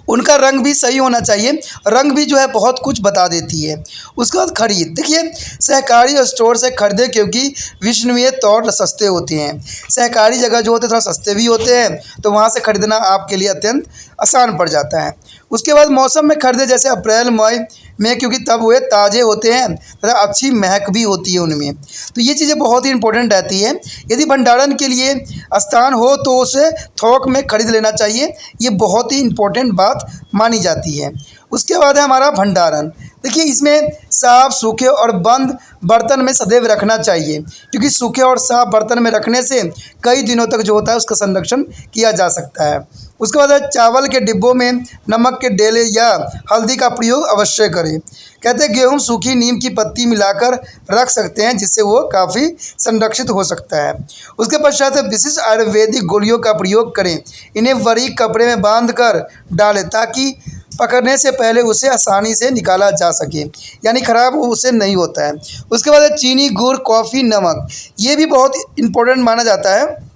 उनका रंग भी सही होना चाहिए, रंग भी जो है बहुत कुछ बता देती है। उसके बाद खरीद, देखिए सहकारी स्टोर से खरीदें क्योंकि विश्वसनीय तौर सस्ते होते हैं। सहकारी जगह जो होते हैं थोड़ा सस्ते भी होते हैं तो वहाँ से खरीदना आपके लिए अत्यंत आसान पड़ जाता है। उसके बाद मौसम में खरीदें जैसे अप्रैल मई में, क्योंकि तब वे ताज़े होते हैं तथा अच्छी महक भी होती है उनमें। तो ये चीज़ें बहुत ही इंपॉर्टेंट रहती है। यदि भंडारण के लिए स्थान हो तो उसे थोक में खरीद लेना चाहिए, ये बहुत ही इंपॉर्टेंट बात मानी जाती है। उसके बाद है हमारा भंडारण। देखिए इसमें साफ़, सूखे और बंद बर्तन में सदैव रखना चाहिए, क्योंकि सूखे और साफ़ बर्तन में रखने से कई दिनों तक जो होता है उसका संरक्षण किया जा सकता है। उसके बाद है चावल के डिब्बों में नमक के डेले या हल्दी का प्रयोग अवश्य करें। कहते हैं गेहूँ सूखी नीम की पत्ती मिलाकर रख सकते हैं जिससे वो काफ़ी संरक्षित हो सकता है। उसके पश्चात विशिष्ट आयुर्वेदिक गोलियों का प्रयोग करें। इन्हें बारीक कपड़े में बांध कर डालें ताकि पकड़ने से पहले उसे आसानी से निकाला जा सके, यानी ख़राब उससे नहीं होता है। उसके बाद चीनी, गुड़, कॉफ़ी, नमक, ये भी बहुत इम्पोर्टेंट माना जाता है।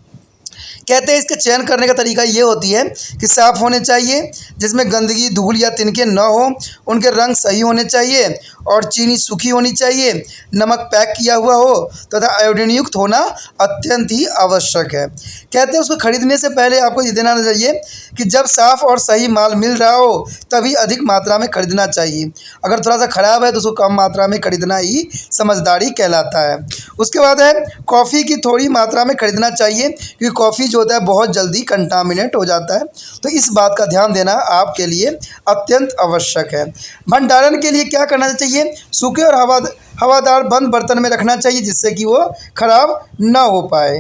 कहते हैं इसके चयन करने का तरीका ये होती है कि साफ़ होने चाहिए, जिसमें गंदगी, धूल या तिनके न हो, उनके रंग सही होने चाहिए और चीनी सूखी होनी चाहिए, नमक पैक किया हुआ हो तथा आयोडीन युक्त होना अत्यंत ही आवश्यक है। कहते हैं उसको खरीदने से पहले आपको ये देना चाहिए कि जब साफ़ और सही माल मिल रहा हो तभी अधिक मात्रा में खरीदना चाहिए। अगर थोड़ा सा ख़राब है तो उसको कम मात्रा में खरीदना ही समझदारी कहलाता है। उसके बाद है कॉफ़ी की थोड़ी मात्रा में खरीदना चाहिए, क्योंकि कॉफ़ी होता है बहुत जल्दी कंटामिनेट हो जाता है, तो इस बात का ध्यान देना आपके लिए अत्यंत आवश्यक है। भंडारण के लिए क्या करना चाहिए, सूखे और हवादार बंद बर्तन में रखना चाहिए जिससे कि वो खराब ना हो पाए।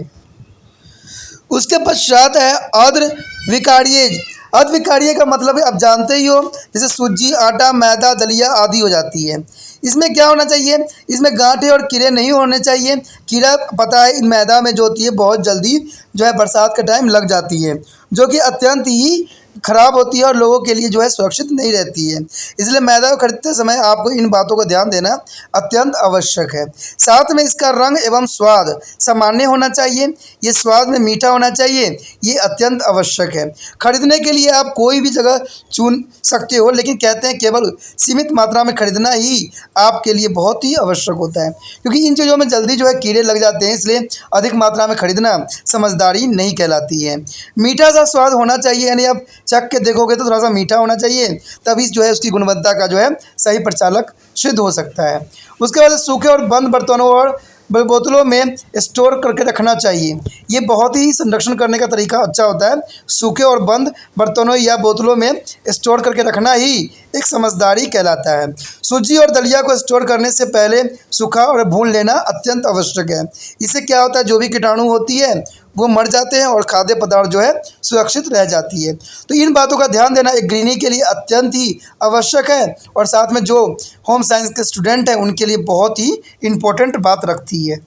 उसके पश्चात है अद्विकार्य। अद्विकार्य का मतलब है आप जानते ही हो, जैसे सूजी, आटा, मैदा, दलिया आदि हो जाती है। इसमें क्या होना चाहिए, इसमें गांठें और कीड़े नहीं होने चाहिए। कीड़ा पता है इन मैदा में जो होती है बहुत जल्दी जो है बरसात के टाइम लग जाती है, जो कि अत्यंत ही खराब होती है और लोगों के लिए जो है सुरक्षित नहीं रहती है। इसलिए मैदा को खरीदते समय आपको इन बातों का ध्यान देना अत्यंत आवश्यक है। साथ में इसका रंग एवं स्वाद सामान्य होना चाहिए, ये स्वाद में मीठा होना चाहिए, ये अत्यंत आवश्यक है। खरीदने के लिए आप कोई भी जगह चुन सकते हो, लेकिन कहते हैं केवल सीमित मात्रा में खरीदना ही आपके लिए बहुत ही आवश्यक होता है, क्योंकि इन चीज़ों में जल्दी जो है कीड़े लग जाते हैं, इसलिए अधिक मात्रा में खरीदना समझदारी नहीं कहलाती है। मीठा सा स्वाद होना चाहिए, यानी आप चख के देखोगे तो थोड़ा सा मीठा होना चाहिए, तभी जो है उसकी गुणवत्ता का जो है सही प्रचालक सिद्ध हो सकता है। उसके बाद सूखे और बंद बर्तनों और बोतलों में स्टोर करके रखना चाहिए। ये बहुत ही संरक्षण करने का तरीका अच्छा होता है। सूखे और बंद बर्तनों या बोतलों में स्टोर करके रखना ही एक समझदारी कहलाता है। सूजी और दलिया को स्टोर करने से पहले सूखा और भून लेना अत्यंत आवश्यक है। इससे क्या होता है, जो भी कीटाणु होती है वो मर जाते हैं और खाद्य पदार्थ जो है सुरक्षित रह जाती है। तो इन बातों का ध्यान देना एक गृहिणी के लिए अत्यंत ही आवश्यक है, और साथ में जो होम साइंस के स्टूडेंट हैं उनके लिए बहुत ही इम्पोर्टेंट बात रखती है।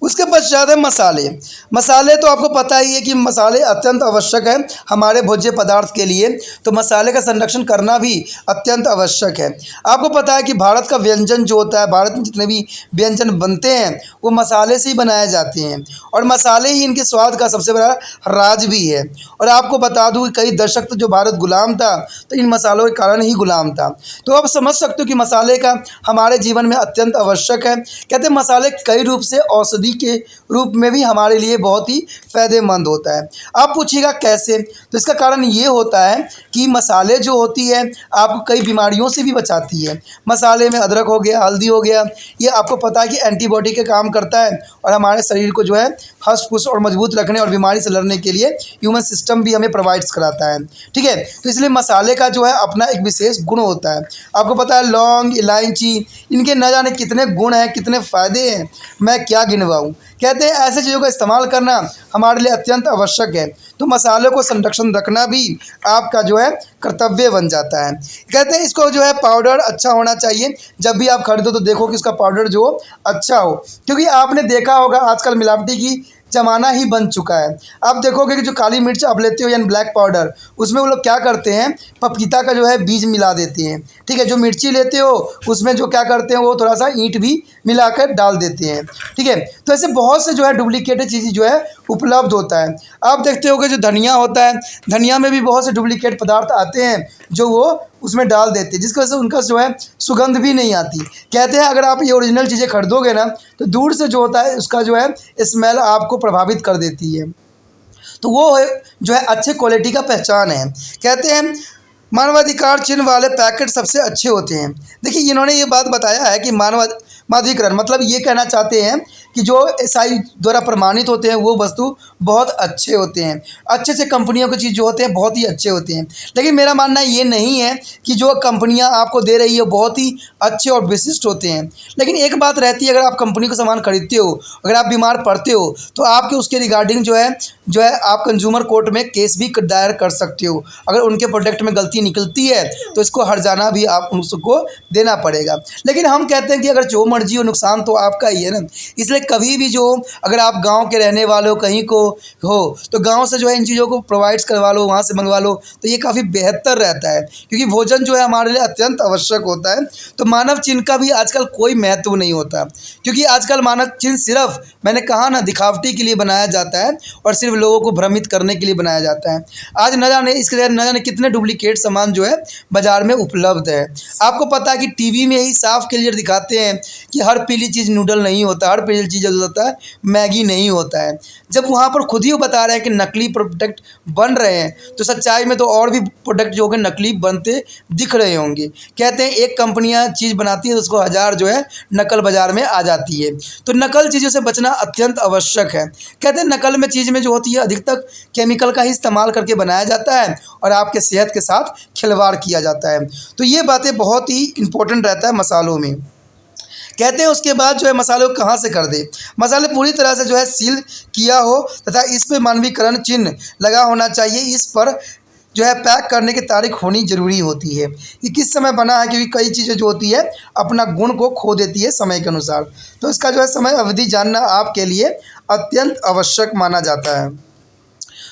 उसके पश्चात है मसाले। मसाले तो आपको पता ही है कि मसाले अत्यंत आवश्यक है हमारे भोज्य पदार्थ के लिए, तो मसाले का संरक्षण करना भी अत्यंत आवश्यक है। आपको पता है कि भारत का व्यंजन जो होता है, भारत में जितने भी व्यंजन बनते हैं वो मसाले से ही बनाए जाते हैं, और मसाले ही इनके स्वाद का सबसे बड़ा राज भी है। और आपको बता दूँ कि कई दशक जो भारत गुलाम था तो इन मसालों के कारण ही गुलाम था। तो आप समझ सकते हो कि मसाले का हमारे जीवन में अत्यंत आवश्यक है। कहते हैं मसाले कई रूप से औषधि के रूप में भी हमारे लिए बहुत ही फ़ायदेमंद होता है। आप पूछिएगा कैसे, तो इसका कारण ये होता है कि मसाले जो होती है आपको कई बीमारियों से भी बचाती है। मसाले में अदरक हो गया, हल्दी हो गया, ये आपको पता है कि एंटीबॉडी के काम करता है और हमारे शरीर को जो है हष्ट पुष्ट और मजबूत रखने और बीमारी से लड़ने के लिए ह्यूमन सिस्टम भी हमें प्रोवाइड्स कराता है। ठीक है, तो इसलिए मसाले का जो है अपना एक विशेष गुण होता है। आपको पता है लौंग, इलायची, इनके न जाने कितने गुण हैं, कितने फ़ायदे हैं, मैं क्या गिनवाऊँ। कहते हैं ऐसे चीज़ों का इस्तेमाल करना हमारे लिए अत्यंत आवश्यक है। तो मसालों को संरक्षण रखना भी आपका जो है कर्तव्य बन जाता है। कहते हैं इसको जो है पाउडर अच्छा होना चाहिए। जब भी आप खरीदो तो देखो कि इसका पाउडर जो अच्छा हो, क्योंकि आपने देखा होगा आजकल मिलावटी की ज़माना ही बन चुका है। आप देखोगे कि जो काली मिर्च आप लेते हो यानी ब्लैक पाउडर, उसमें वो लोग क्या करते हैं, पपीता का जो है बीज मिला देते हैं। ठीक है, जो मिर्ची लेते हो उसमें जो क्या करते हैं वो थोड़ा सा ईंट भी मिलाकर डाल देते हैं। ठीक है, तो ऐसे बहुत से जो है डुप्लीकेटेड चीज़ें जो है उपलब्ध होता है। आप देखते होगे जो धनिया होता है, धनिया में भी बहुत से डुप्लीकेट पदार्थ आते हैं जो वो उसमें डाल देते हैं, जिसकी वजह से उनका जो है सुगंध भी नहीं आती। कहते हैं अगर आप ये ओरिजिनल चीज़ें खरीदोगे ना तो दूर से जो होता है उसका जो है स्मेल आपको प्रभावित कर देती है। तो वो है जो है अच्छे क्वालिटी का पहचान है। कहते हैं मानवाधिकार चिन्ह वाले पैकेट सबसे अच्छे होते हैं। देखिए इन्होंने ये बात बताया है कि मानवाधिकरण मतलब ये कहना चाहते हैं कि जो एसआई द्वारा प्रमाणित होते हैं वो वस्तु बहुत अच्छे होते हैं। अच्छे से कंपनियों की चीज़ जो होते हैं बहुत ही अच्छे होते हैं। लेकिन मेरा मानना ये नहीं है कि जो कंपनियां आपको दे रही है बहुत ही अच्छे और विशिष्ट होते हैं। लेकिन एक बात रहती है, अगर आप कंपनी का सामान खरीदते हो, अगर आप बीमार पड़ते हो तो आपके उसके रिगार्डिंग जो है आप कंज्यूमर कोर्ट में केस भी दायर कर सकते हो। अगर उनके प्रोडक्ट में गलती निकलती है तो इसको हर्जाना भी आप उसको देना पड़ेगा। लेकिन हम कहते हैं कि अगर जो मर्जी हो नुकसान तो आपका ही है ना। इसलिए कभी भी जो अगर आप गांव के रहने वाले हो, कहीं को हो, तो गांव से जो है इन चीज़ों को प्रोवाइड्स करवा लो, वहाँ से मंगवा लो, तो ये काफ़ी बेहतर रहता है, क्योंकि भोजन जो है हमारे लिए अत्यंत आवश्यक होता है। तो मानव चिन्ह का भी आजकल कोई महत्व नहीं होता, क्योंकि आजकल मानव चिन्ह सिर्फ मैंने कहा ना दिखावटी के लिए बनाया जाता है और सिर्फ लोगों को भ्रमित करने के लिए बनाया जाता है। आज न जाने इसके न जाने कितने डुप्लीकेट सामान जो है बाज़ार में उपलब्ध है। आपको पता है कि टीवी में ही साफ क्लियर दिखाते हैं कि हर पीली चीज़ नूडल नहीं होता, हर पीली चीज़ जो होता है मैगी नहीं होता है। जब वहाँ पर खुद ही वो बता रहे हैं कि नकली प्रोडक्ट बन रहे हैं, तो सच्चाई में तो और भी प्रोडक्ट जो है नकली बनते दिख रहे होंगे। कहते हैं एक कंपनियाँ चीज़ बनाती है तो उसको हज़ार जो है नकल बाज़ार में आ जाती है। तो नकल चीज़ों से बचना अत्यंत आवश्यक है। कहते हैं नकल में चीज़ में जो होती है अधिकतर केमिकल का ही इस्तेमाल करके बनाया जाता है और आपके सेहत के साथ खिलवाड़ किया जाता है। तो ये बातें बहुत ही इम्पोर्टेंट रहता है मसालों में। कहते हैं उसके बाद जो है मसालों को कहाँ से कर दे, मसाले पूरी तरह से जो है सील किया हो तथा इस पर मानवीकरण चिन्ह लगा होना चाहिए। इस पर जो है पैक करने की तारीख होनी ज़रूरी होती है कि किस समय बना है, क्योंकि कई चीज़ें जो होती है अपना गुण को खो देती है समय के अनुसार। तो इसका जो है समय अवधि जानना आपके लिए अत्यंत आवश्यक माना जाता है।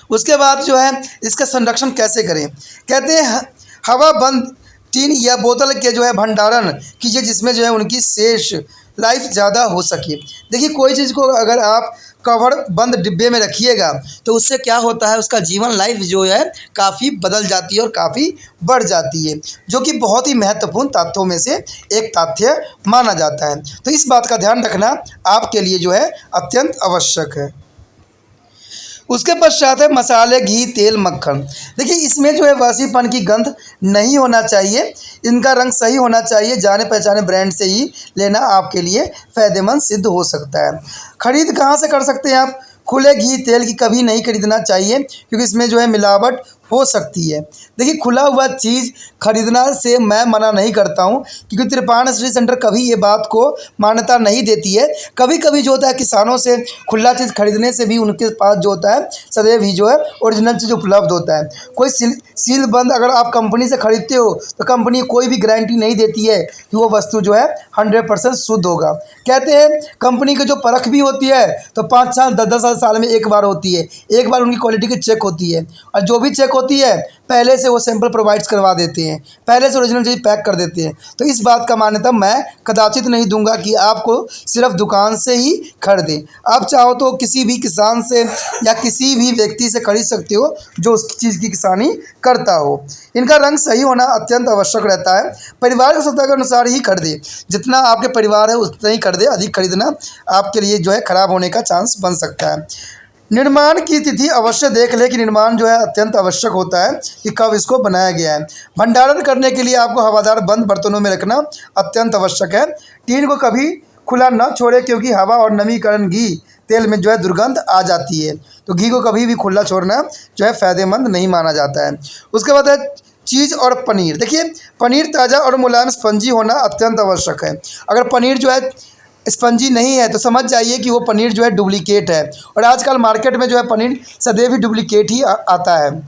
उसके बाद जो है इसका संरक्षण कैसे करें, कहते हैं हवा बंद टीन या बोतल के जो है भंडारण कीजिए जिसमें जो है उनकी शेष लाइफ ज़्यादा हो सके। देखिए कोई चीज़ को अगर आप कवर बंद डिब्बे में रखिएगा तो उससे क्या होता है, उसका जीवन लाइफ जो है काफ़ी बदल जाती है और काफ़ी बढ़ जाती है, जो कि बहुत ही महत्वपूर्ण तथ्यों में से एक तथ्य माना जाता है। तो इस बात का ध्यान रखना आपके लिए जो है अत्यंत आवश्यक है। उसके पश्चात है मसाले, घी, तेल, मक्खन। देखिए इसमें जो है वासीपन की गंध नहीं होना चाहिए, इनका रंग सही होना चाहिए। जाने पहचाने ब्रांड से ही लेना आपके लिए फ़ायदेमंद सिद्ध हो सकता है। खरीद कहाँ से कर सकते हैं आप? खुले घी तेल की कभी नहीं खरीदना चाहिए क्योंकि इसमें जो है मिलावट हो सकती है। देखिए खुला हुआ चीज़ खरीदना से मैं मना नहीं करता हूँ क्योंकि त्रिपाण स्टडी सेंटर कभी ये बात को मान्यता नहीं देती है। कभी कभी जो होता है किसानों से खुला चीज़ खरीदने से भी उनके पास जो होता है सदैव ही जो है ओरिजिनल चीज़ उपलब्ध होता है। कोई सील बंद अगर आप कंपनी से खरीदते हो तो कंपनी कोई भी गारंटी नहीं देती है कि वो वस्तु जो है 100% शुद्ध होगा। कहते हैं कंपनी की जो परख भी होती है तो 5 साल 10 साल में एक बार होती है, एक बार उनकी क्वालिटी की चेक होती है और जो भी चेक होती है पहले से वो सैंपल प्रोवाइड्स करवा देते हैं, पहले से ओरिजिनल चीज़ पैक कर देते हैं। तो इस बात का मान्यता मैं कदाचित नहीं दूंगा कि आपको सिर्फ दुकान से ही खरीदें। आप चाहो तो किसी भी किसान से या किसी भी व्यक्ति से खरीद सकते हो जो उस चीज़ की किसानी करता हो। इनका रंग सही होना अत्यंत आवश्यक रहता है। परिवार की आवश्यकता के अनुसार ही खरीदें, जितना आपके परिवार है उतना ही खरीदें। अधिक खरीदना आपके लिए जो है खराब होने का चांस बन सकता है। निर्माण की तिथि अवश्य देख ले कि निर्माण जो है अत्यंत आवश्यक होता है कि कब इसको बनाया गया है। भंडारण करने के लिए आपको हवादार बंद बर्तनों में रखना अत्यंत आवश्यक है। टीन को कभी खुला न छोड़े क्योंकि हवा और नमीकरण घी तेल में जो है दुर्गंध आ जाती है, तो घी को कभी भी खुला छोड़ना जो है फ़ायदेमंद नहीं माना जाता है। उसके बाद है चीज़ और पनीर। देखिए पनीर ताज़ा और मुलायम स्पंजी होना अत्यंत आवश्यक है। अगर पनीर जो है स्पंजी नहीं है तो समझ जाइए कि वो पनीर जो है डुप्लीकेट है। और आजकल मार्केट में जो है पनीर सदैव ही डुप्लीकेट ही आता है।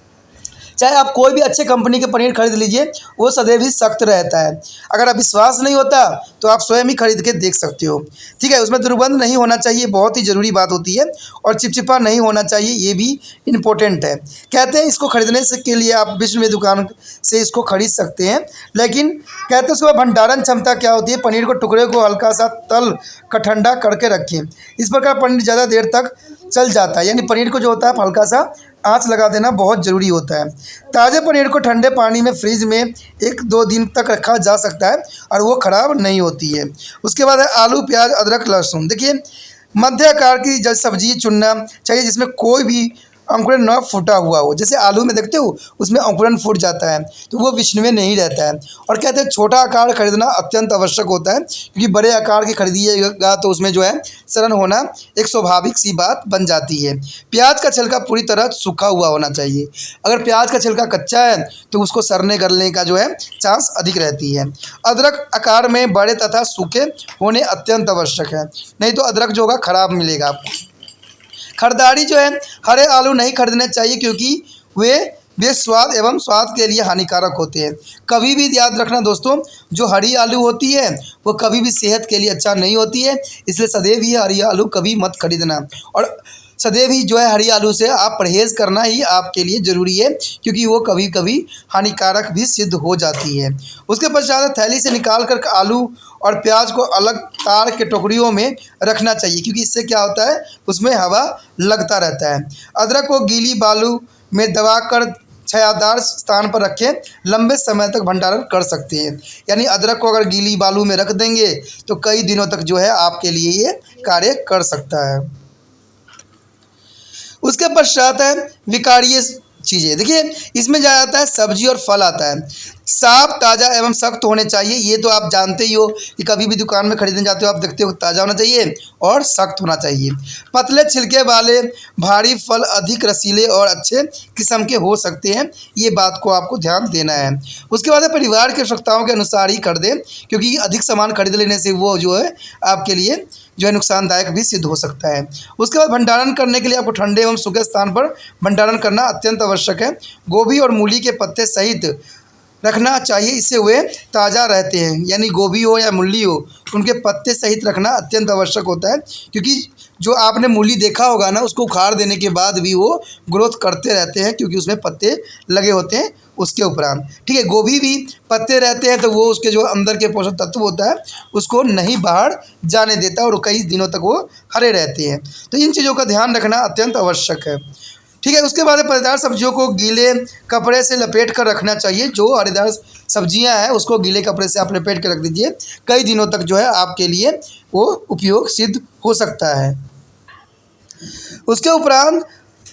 चाहे आप कोई भी अच्छे कंपनी के पनीर खरीद लीजिए वो सदैव ही सख्त रहता है। अगर आप विश्वास नहीं होता तो आप स्वयं ही खरीद के देख सकते हो। ठीक है, उसमें दुर्गंध नहीं होना चाहिए, बहुत ही ज़रूरी बात होती है। और चिपचिपा नहीं होना चाहिए, ये भी इम्पोर्टेंट है। कहते हैं इसको खरीदने से के लिए आप विश्व में दुकान से इसको खरीद सकते हैं, लेकिन कहते हैं उसके भंडारण क्षमता क्या होती है। पनीर को टुकड़े को हल्का सा तल कर ठंडा करके रखें। इस प्रकार पनीर ज़्यादा देर तक चल जाता है, यानी पनीर को जो होता है हल्का सा आँच लगा देना बहुत ज़रूरी होता है। ताज़े पनीर को ठंडे पानी में फ्रिज में 1-2 दिन तक रखा जा सकता है और वो ख़राब नहीं होती है। उसके बाद है आलू, प्याज, अदरक, लहसुन। देखिए मध्य आकार की जब सब्जी चुनना चाहिए जिसमें कोई भी अंकुरन न फूटा हुआ हो। जैसे आलू में देखते हो उसमें अंकुरन फूट जाता है तो वो विष्णुवे नहीं रहता है। और कहते हैं छोटा आकार खरीदना अत्यंत आवश्यक होता है क्योंकि बड़े आकार की खरीदिएगा तो उसमें जो है सड़न होना एक स्वाभाविक सी बात बन जाती है। प्याज का छिलका पूरी तरह सूखा हुआ होना चाहिए। अगर प्याज का छिलका कच्चा है तो उसको सड़ने गलने का जो है चांस अधिक रहती है। अदरक आकार में बड़े तथा सूखे होने अत्यंत आवश्यक है, नहीं तो अदरक जो होगा ख़राब मिलेगा आपको। खरीदारी जो है हरे आलू नहीं खरीदने चाहिए क्योंकि वे स्वाद एवं स्वाद के लिए हानिकारक होते हैं। कभी भी याद रखना दोस्तों, जो हरी आलू होती है वो कभी भी सेहत के लिए अच्छा नहीं होती है, इसलिए सदैव ही हरी आलू कभी मत खरीदना। और सदैव ही जो है हरी आलू से आप परहेज़ करना ही आपके लिए ज़रूरी है क्योंकि वो कभी कभी हानिकारक भी सिद्ध हो जाती है। उसके पश्चात थैली से निकाल कर आलू और प्याज को अलग तार के टोकरियों में रखना चाहिए क्योंकि इससे क्या होता है उसमें हवा लगता रहता है। अदरक को गीली बालू में दबाकर छायादार स्थान पर रखें, लंबे समय तक भंडारण कर सकते हैं। यानी अदरक को अगर गीली बालू में रख देंगे तो कई दिनों तक जो है आपके लिए ये कार्य कर सकता है। उसके पश्चात है विकारीय चीज़ें। देखिए इसमें जा जाता है सब्जी और फल आता है। साफ, ताज़ा एवं सख्त होने चाहिए। ये तो आप जानते ही हो कि कभी भी दुकान में खरीदने जाते हो आप देखते हो ताज़ा होना चाहिए और सख्त होना चाहिए। पतले छिलके वाले भारी फल अधिक रसीले और अच्छे किस्म के हो सकते हैं, ये बात को आपको ध्यान देना है। उसके बाद परिवार की आवश्यकताओं के अनुसार ही खरीदें क्योंकि अधिक सामान खरीद लेने से वो जो है आपके लिए जो है नुकसानदायक भी सिद्ध हो सकता है। उसके बाद भंडारण करने के लिए आपको ठंडे एवं सूखे स्थान पर भंडारण करना अत्यंत आवश्यक है। गोभी और मूली के पत्ते सहित रखना चाहिए, इससे वे ताज़ा रहते हैं। यानी गोभी हो या मूली हो, उनके पत्ते सहित रखना अत्यंत आवश्यक होता है, क्योंकि जो आपने मूली देखा होगा ना, उसको उखाड़ देने के बाद भी वो ग्रोथ करते रहते हैं, क्योंकि उसमें पत्ते लगे होते हैं उसके उपरांत। ठीक है, गोभी भी पत्ते रहते हैं तो वो उसके जो अंदर के पोषक तत्व होता है उसको नहीं बाहर जाने देता और कई दिनों तक वो हरे रहते हैं। तो इन चीज़ों का ध्यान रखना अत्यंत आवश्यक है। ठीक है, उसके बाद पत्तेदार सब्जियों को गीले कपड़े से लपेट कर रखना चाहिए। जो हरेदार सब्जियां हैं उसको गीले कपड़े से आप लपेट कर रख दीजिए, कई दिनों तक जो है आपके लिए वो उपयोग सिद्ध हो सकता है। उसके उपरांत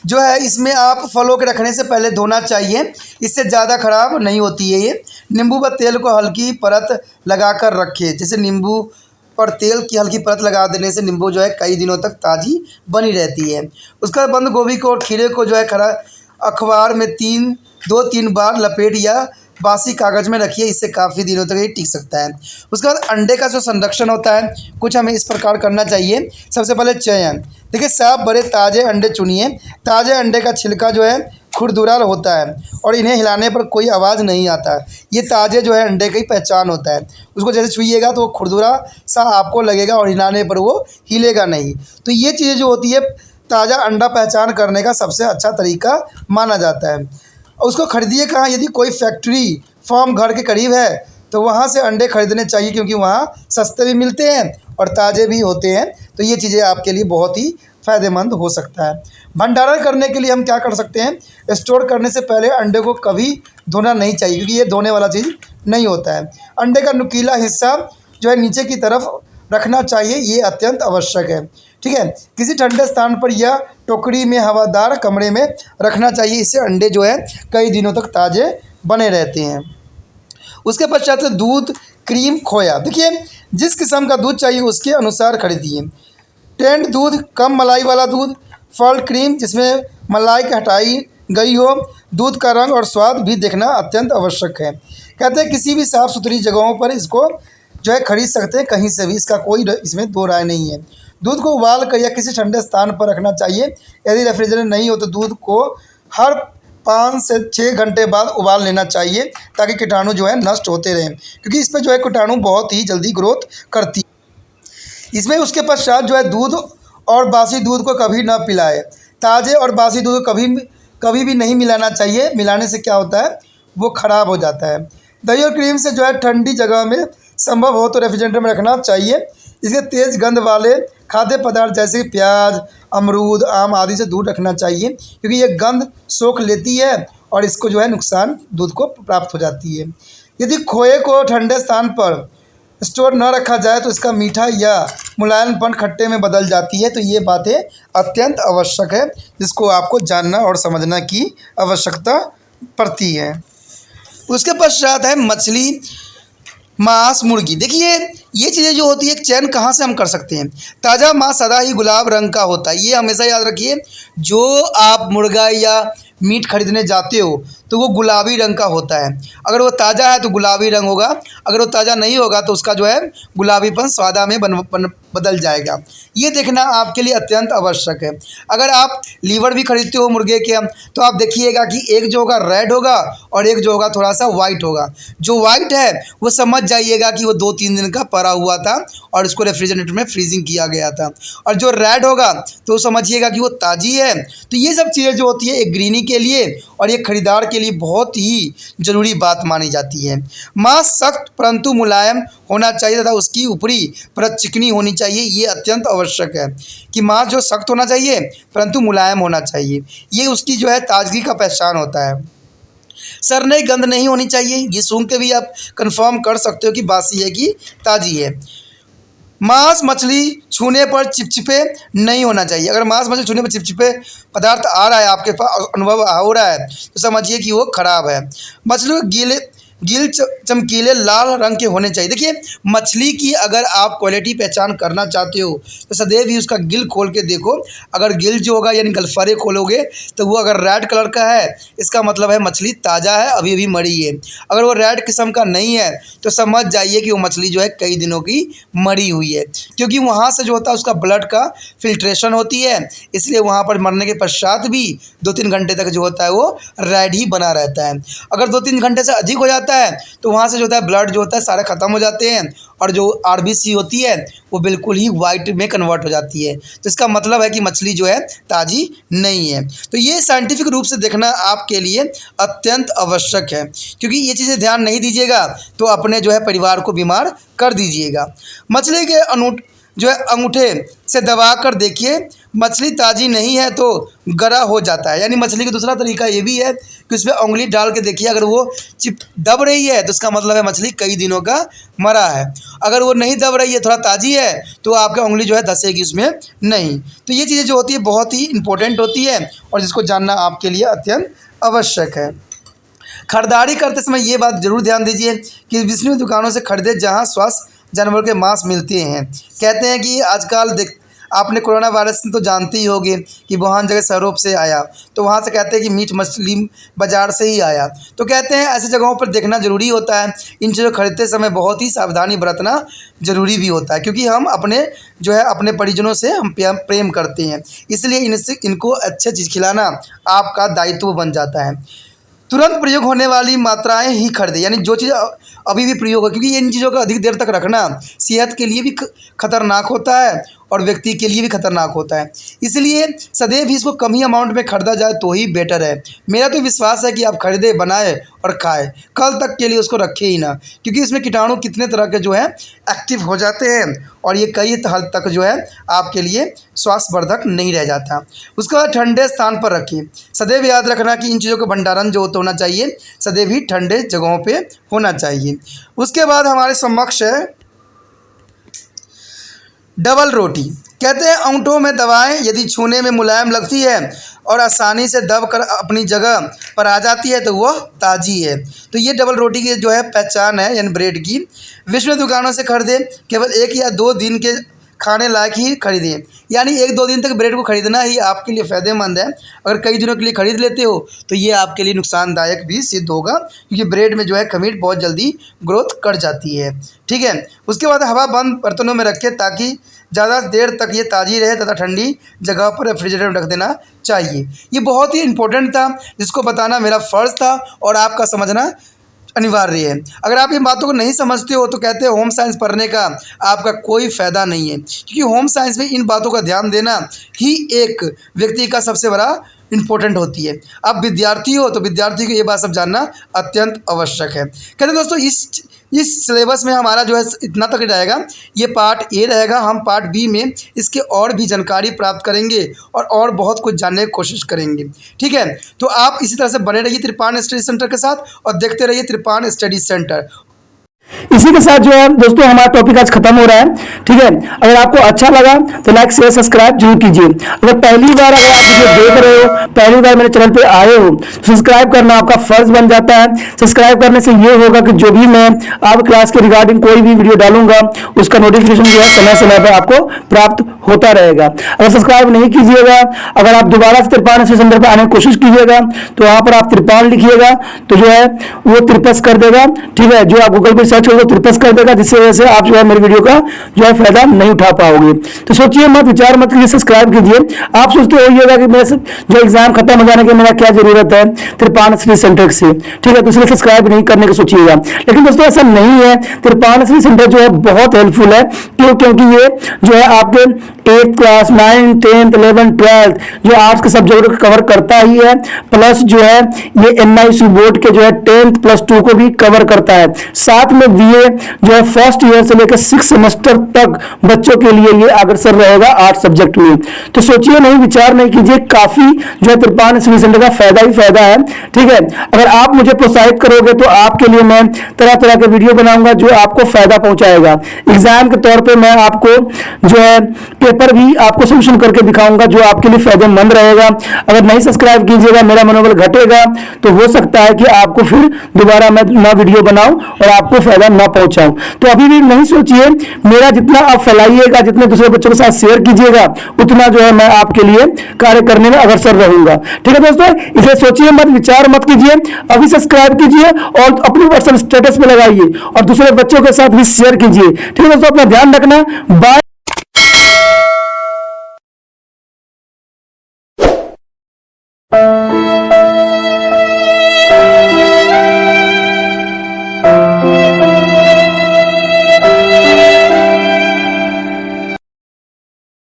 जो है इसमें आप फलों के रखने से पहले धोना चाहिए, इससे ज़्यादा ख़राब नहीं होती है ये। नींबू व तेल को हल्की परत लगाकर रखें, जैसे नींबू पर तेल की हल्की परत लगा देने से नींबू जो है कई दिनों तक ताज़ी बनी रहती है। उसके बाद बंद गोभी को और खीरे को जो है खरा अखबार में 2-3 बार लपेट या बासी कागज़ में रखिए, इससे काफ़ी दिनों तक ये टिक सकता है। उसके बाद अंडे का जो संरक्षण होता है कुछ हमें इस प्रकार करना चाहिए। सबसे पहले चयन, देखिए साफ बड़े ताज़े अंडे चुनिए। ताज़े अंडे का छिलका जो है खुरदुरा होता है और इन्हें हिलाने पर कोई आवाज़ नहीं आता। ये ताज़े जो है अंडे की पहचान होता है। उसको जैसे छुइएगा तो वो खुरदुरा सा आपको लगेगा और हिलाने पर वो हिलेगा नहीं। तो ये चीज़ें जो होती है ताज़ा अंडा पहचान करने का सबसे अच्छा तरीका माना जाता है। उसको खरीदिए कहाँ, यदि कोई फैक्ट्री फार्म घर के करीब है तो वहाँ से अंडे खरीदने चाहिए, क्योंकि वहाँ सस्ते भी मिलते हैं और ताज़े भी होते हैं। तो ये चीज़ें आपके लिए बहुत ही फ़ायदेमंद हो सकता है। भंडारण करने के लिए हम क्या कर सकते हैं, स्टोर करने से पहले अंडे को कभी धोना नहीं चाहिए, क्योंकि ये धोने वाला चीज़ नहीं होता है। अंडे का नुकीला हिस्सा जो है नीचे की तरफ रखना चाहिए, ये अत्यंत आवश्यक है। ठीक है, किसी ठंडे स्थान पर या टोकरी में हवादार कमरे में रखना चाहिए, इससे अंडे जो है कई दिनों तक ताज़े बने रहते हैं। उसके पश्चात दूध, क्रीम, खोया, देखिए जिस किस्म का दूध चाहिए उसके अनुसार खरीदिए। टेंट दूध, कम मलाई वाला दूध, फल क्रीम जिसमें मलाई की हटाई गई हो। दूध का रंग और स्वाद भी देखना अत्यंत आवश्यक है। कहते हैं किसी भी साफ़ सुथरी जगहों पर इसको जो है खरीद सकते हैं, कहीं से भी, इसका कोई इसमें दो राय नहीं है। दूध को उबाल कर या किसी ठंडे स्थान पर रखना चाहिए। यदि रेफ्रिजरेटर नहीं हो तो दूध को हर 5 से 6 घंटे बाद उबाल लेना चाहिए, ताकि कीटाणु जो है नष्ट होते रहें, क्योंकि इस पर जो है कीटाणु बहुत ही जल्दी ग्रोथ करती है इसमें। उसके पश्चात जो है दूध और बासी दूध को कभी ना पिलाए। ताज़े और बासी दूध को कभी भी नहीं मिलाना चाहिए, मिलाने से क्या होता है वो ख़राब हो जाता है। दही और क्रीम से जो है ठंडी जगह में संभव हो तो रेफ्रिजरेटर में रखना चाहिए। इसके तेज़ गंध वाले खाद्य पदार्थ जैसे प्याज, अमरूद, आम आदि से दूर रखना चाहिए, क्योंकि ये गंध सोख लेती है और इसको जो है नुकसान दूध को प्राप्त हो जाती है। यदि खोए को ठंडे स्थान पर स्टोर न रखा जाए तो इसका मीठा या मुलायमपन खट्टे में बदल जाती है। तो ये बातें अत्यंत आवश्यक है, जिसको आपको जानना और समझना की आवश्यकता पड़ती है। उसके पश्चात है मछली, मांस, मुर्गी। देखिए ये चीज़ें जो होती है चयन कहाँ से हम कर सकते हैं। ताज़ा मांस सदा ही गुलाब रंग का होता है, ये हमेशा याद रखिए। जो आप मुर्गा या मीट खरीदने जाते हो तो वो गुलाबी रंग का होता है। अगर वो ताज़ा है तो गुलाबी रंग होगा, अगर वो ताज़ा नहीं होगा तो उसका जो है गुलाबीपन स्वादा में बदल जाएगा। ये देखना आपके लिए अत्यंत आवश्यक है। अगर आप लीवर भी खरीदते हो मुर्गे के तो आप देखिएगा कि एक जो होगा रेड होगा और एक जो होगा थोड़ा सा वाइट होगा। जो वाइट है वो समझ जाइएगा कि वो 2-3 दिन का पड़ा हुआ था और उसको रेफ्रिजरेटर में फ्रीजिंग किया गया था, और जो रेड होगा तो समझिएगा कि वो ताज़ी है। तो ये सब चीज़ें जो होती है एक गृहिणी के लिए और एक खरीदार के लिए बहुत ही ज़रूरी बात मानी जाती है। मांस सख्त परंतु मुलायम होना चाहिए तथा उसकी ऊपरी परत चिकनी होनी चाहिए। ये अत्यंत आवश्यक है कि मांस जो सख्त होना चाहिए परंतु मुलायम होना चाहिए, ये उसकी जो है ताजगी का पहचान होता है। सरने गंध नहीं होनी चाहिए, ये सूंघ के भी आप कंफर्म कर सकते हो कि बासी है कि ताज़ी है। मांस मछली छूने पर चिपचिपे नहीं होना चाहिए। अगर मांस मछली छूने पर चिपचिपे पदार्थ आ रहा है, आपके पास अनुभव हो रहा है, तो समझिए कि वो खराब है। मछली को गिल चमकीले लाल रंग के होने चाहिए। देखिए मछली की अगर आप क्वालिटी पहचान करना चाहते हो तो सदैव ही उसका गिल खोल के देखो। अगर गिल जो होगा यानी गलफरे खोलोगे तो वो अगर रेड कलर का है इसका मतलब है मछली ताज़ा है, अभी अभी मरी है। अगर वो रेड किस्म का नहीं है तो समझ जाइए कि वो मछली जो है कई दिनों की मरी हुई है, क्योंकि वहाँ से जो होता है उसका ब्लड का फिल्ट्रेशन होती है, इसलिए वहाँ पर मरने के पश्चात भी 2-3 घंटे तक जो होता है वो रेड ही बना रहता है। अगर 2-3 घंटे से अधिक हो जाता जाता है तो वहाँ से जो होता है ब्लड जो होता है सारे ख़त्म हो जाते हैं और जो आरबीसी होती है वो बिल्कुल ही वाइट में कन्वर्ट हो जाती है। तो इसका मतलब है कि मछली जो है ताज़ी नहीं है। तो ये साइंटिफिक रूप से देखना आपके लिए अत्यंत आवश्यक है, क्योंकि ये चीज़ें ध्यान नहीं दीजिएगा तो अपने जो है परिवार को बीमार कर दीजिएगा। मछली के जो है अंगूठे से दबा कर देखिए, मछली ताज़ी नहीं है तो गरा हो जाता है। यानी मछली का दूसरा तरीका ये भी है कि उसमें उंगली डाल के देखिए, अगर वो दब रही है तो इसका मतलब है मछली कई दिनों का मरा है। अगर वो नहीं दब रही है, थोड़ा ताज़ी है, तो आपकी उंगली जो है धंसेगी उसमें नहीं। तो ये चीज़ें जो होती है बहुत ही इंपॉर्टेंट होती है और जिसको जानना आपके लिए अत्यंत आवश्यक है। खरीदारी करते समय ये बात जरूर ध्यान दीजिए कि विश्वसनीय दुकानों से खरीदे जहाँ स्वस्थ जानवर के मांस मिलते हैं। कहते हैं कि आजकल आपने कोरोना वायरस तो जानते ही होंगे कि वुहान जगह यूरोप से आया, तो वहाँ से कहते हैं कि मीट मछली बाज़ार से ही आया। तो कहते हैं ऐसी जगहों पर देखना ज़रूरी होता है। इन चीज़ों को खरीदते समय बहुत ही सावधानी बरतना ज़रूरी भी होता है, क्योंकि हम अपने जो है अपने परिजनों से हम प्रेम करते हैं, इसलिए इनको अच्छी चीज़ खिलाना आपका दायित्व बन जाता है। तुरंत प्रयोग होने वाली मात्राएं ही खरीदें, यानी जो चीज़ अभी भी प्रयोग हो, क्योंकि इन चीज़ों का अधिक देर तक रखना सेहत के लिए भी खतरनाक होता है और व्यक्ति के लिए भी खतरनाक होता है। इसलिए सदैव ही इसको कम ही अमाउंट में खरीदा जाए तो ही बेटर है। मेरा तो विश्वास है कि आप खरीदे, बनाए और खाए, कल तक के लिए उसको रखे ही ना, क्योंकि इसमें कीटाणु कितने तरह के जो है एक्टिव हो जाते हैं और ये कई हद तक जो है आपके लिए स्वास्थ्यवर्धक नहीं रह जाता। उसके बाद ठंडे स्थान पर रखिए। सदैव याद रखना कि इन चीज़ों का भंडारण जो होना चाहिए सदैव ही ठंडे जगहों पे होना चाहिए। उसके बाद हमारे समक्ष है डबल रोटी। कहते हैं अंगूठों में दबाएं, यदि छूने में मुलायम लगती है और आसानी से दब कर अपनी जगह पर आ जाती है तो वह ताज़ी है। तो ये डबल रोटी की जो है पहचान है, यानी ब्रेड की। विश्व दुकानों से खरीदें, केवल 1 या 2 दिन के खाने लायक ही खरीदें, यानी 1-2 दिन तक ब्रेड को खरीदना ही आपके लिए फ़ायदेमंद है। अगर कई दिनों के लिए खरीद लेते हो तो ये आपके लिए नुकसानदायक भी सिद्ध होगा, क्योंकि ब्रेड में जो है खमीर बहुत जल्दी ग्रोथ कर जाती है। ठीक है। उसके बाद हवा बंद बर्तनों में रखें ताकि ज़्यादा देर तक ये ताज़ी रहे, तथा ठंडी जगह पर रेफ्रिजरेटर में रख देना चाहिए। ये बहुत ही इंपॉर्टेंट था, जिसको बताना मेरा फ़र्ज़ था और आपका समझना अनिवार्य है। अगर आप इन बातों को नहीं समझते हो तो कहते हैं होम साइंस पढ़ने का आपका कोई फ़ायदा नहीं है, क्योंकि होम साइंस में इन बातों का ध्यान देना ही एक व्यक्ति का सबसे बड़ा इम्पोर्टेंट होती है। आप विद्यार्थी हो तो विद्यार्थी को ये बात सब जानना अत्यंत आवश्यक है। कहते हैं दोस्तों इस सिलेबस में हमारा जो है इतना तक रहेगा, ये पार्ट ए रहेगा। हम पार्ट बी में इसके और भी जानकारी प्राप्त करेंगे और बहुत कुछ जानने की कोशिश करेंगे। ठीक है, तो आप इसी तरह से बने रहिए त्रिपान स्टडी सेंटर के साथ और देखते रहिए त्रिपान स्टडी सेंटर। इसी के साथ जो है दोस्तों हमारा टॉपिक आज खत्म हो रहा है। ठीक है, अगर आपको अच्छा लगा तो लाइक शेयर सब्सक्राइब जरूर कीजिए। अगर पहली बार अगर आप वीडियो देख रहे हो, पहली बार मेरे चैनल पे आए हो तो सब्सक्राइब करना आपका फर्ज बन जाता है। सब्सक्राइब करने से ये होगा कि जो भी मैं आप क्लास के रिगार्डिंग कोई भी वीडियो डालूंगा उसका नोटिफिकेशन जो है समय समय पर आपको प्राप्त होता रहेगा। अगर सब्सक्राइब नहीं कीजिएगा, अगर आप दोबारा से त्रिपान स्टडी सेंटर पर आने की कोशिश कीजिएगा तो वहां पर आप त्रिपान लिखिएगा तो जो है वो त्रिपस कर देगा। ठीक है, जो आप गूगल पर सर्च करोगे त्रिपस कर देगा, जिससे वजह से आप जो है मेरी वीडियो का जो है फायदा नहीं उठा पाओगे। तो सोचिए मत, विचार मत कीजिए, सब्सक्राइब कीजिए। आप सोचते होइएगा कि मेरे जो एग्जाम खत्म हो जाने के मेरा क्या जरूरत है त्रिपान स्टडी सेंटर से। ठीक है, तो इसलिए सब्सक्राइब नहीं करने की सोचिएगा, लेकिन दोस्तों ऐसा नहीं है। त्रिपान स्टडी सेंटर जो है बहुत हेल्पफुल है, क्योंकि ये जो है आपके 8th class 9th 10th 11th 12th जो आर्ट्स के सब्जेक्ट को कवर करता ही है, प्लस जो है ये NIC बोर्ड के जो है 10th + 2 को भी कवर करता है। साथ में BA जो है फर्स्ट ईयर से लेकर 6 सेमेस्टर तक बच्चों के लिए ये अग्रसर रहेगा आर्ट्स सब्जेक्ट में। तो सोचिए नहीं, विचार नहीं कीजिए, काफी जो है त्रिपान स्टडी सेंटर का फायदा ही फायदा है। ठीक है, अगर आप मुझे प्रोत्साहित करोगे तो आपके लिए मैं तरह तरह के वीडियो बनाऊंगा जो आपको फायदा पहुंचाएगा। एग्जाम के तौर पर मैं आपको जो है पेपर भी आपको सोल्यूशन करके दिखाऊंगा जो आपके लिए फायदेमंद रहेगा। अगर नहीं सब्सक्राइब कीजिएगा, मेरा मनोबल घटेगा, तो हो सकता है कि आपको फिर दोबारा मैं नया वीडियो बनाऊं और आपको फायदा ना पहुंचाऊं। तो अभी भी नहीं सोचिए, मेरा जितना आप फैलाइएगा, जितने दूसरे बच्चों के साथ शेयर कीजिएगा, उतना जो है मैं आपके लिए कार्य करने में अग्रसर रहूंगा। ठीक है दोस्तों, इसे सोचिए मत, विचार मत कीजिए, अभी सब्सक्राइब कीजिए और अपनी व्हाट्सएप स्टेटस पे लगाइए और दूसरे बच्चों के साथ भी शेयर कीजिए। ठीक है दोस्तों, अपना ध्यान रखना। बाय।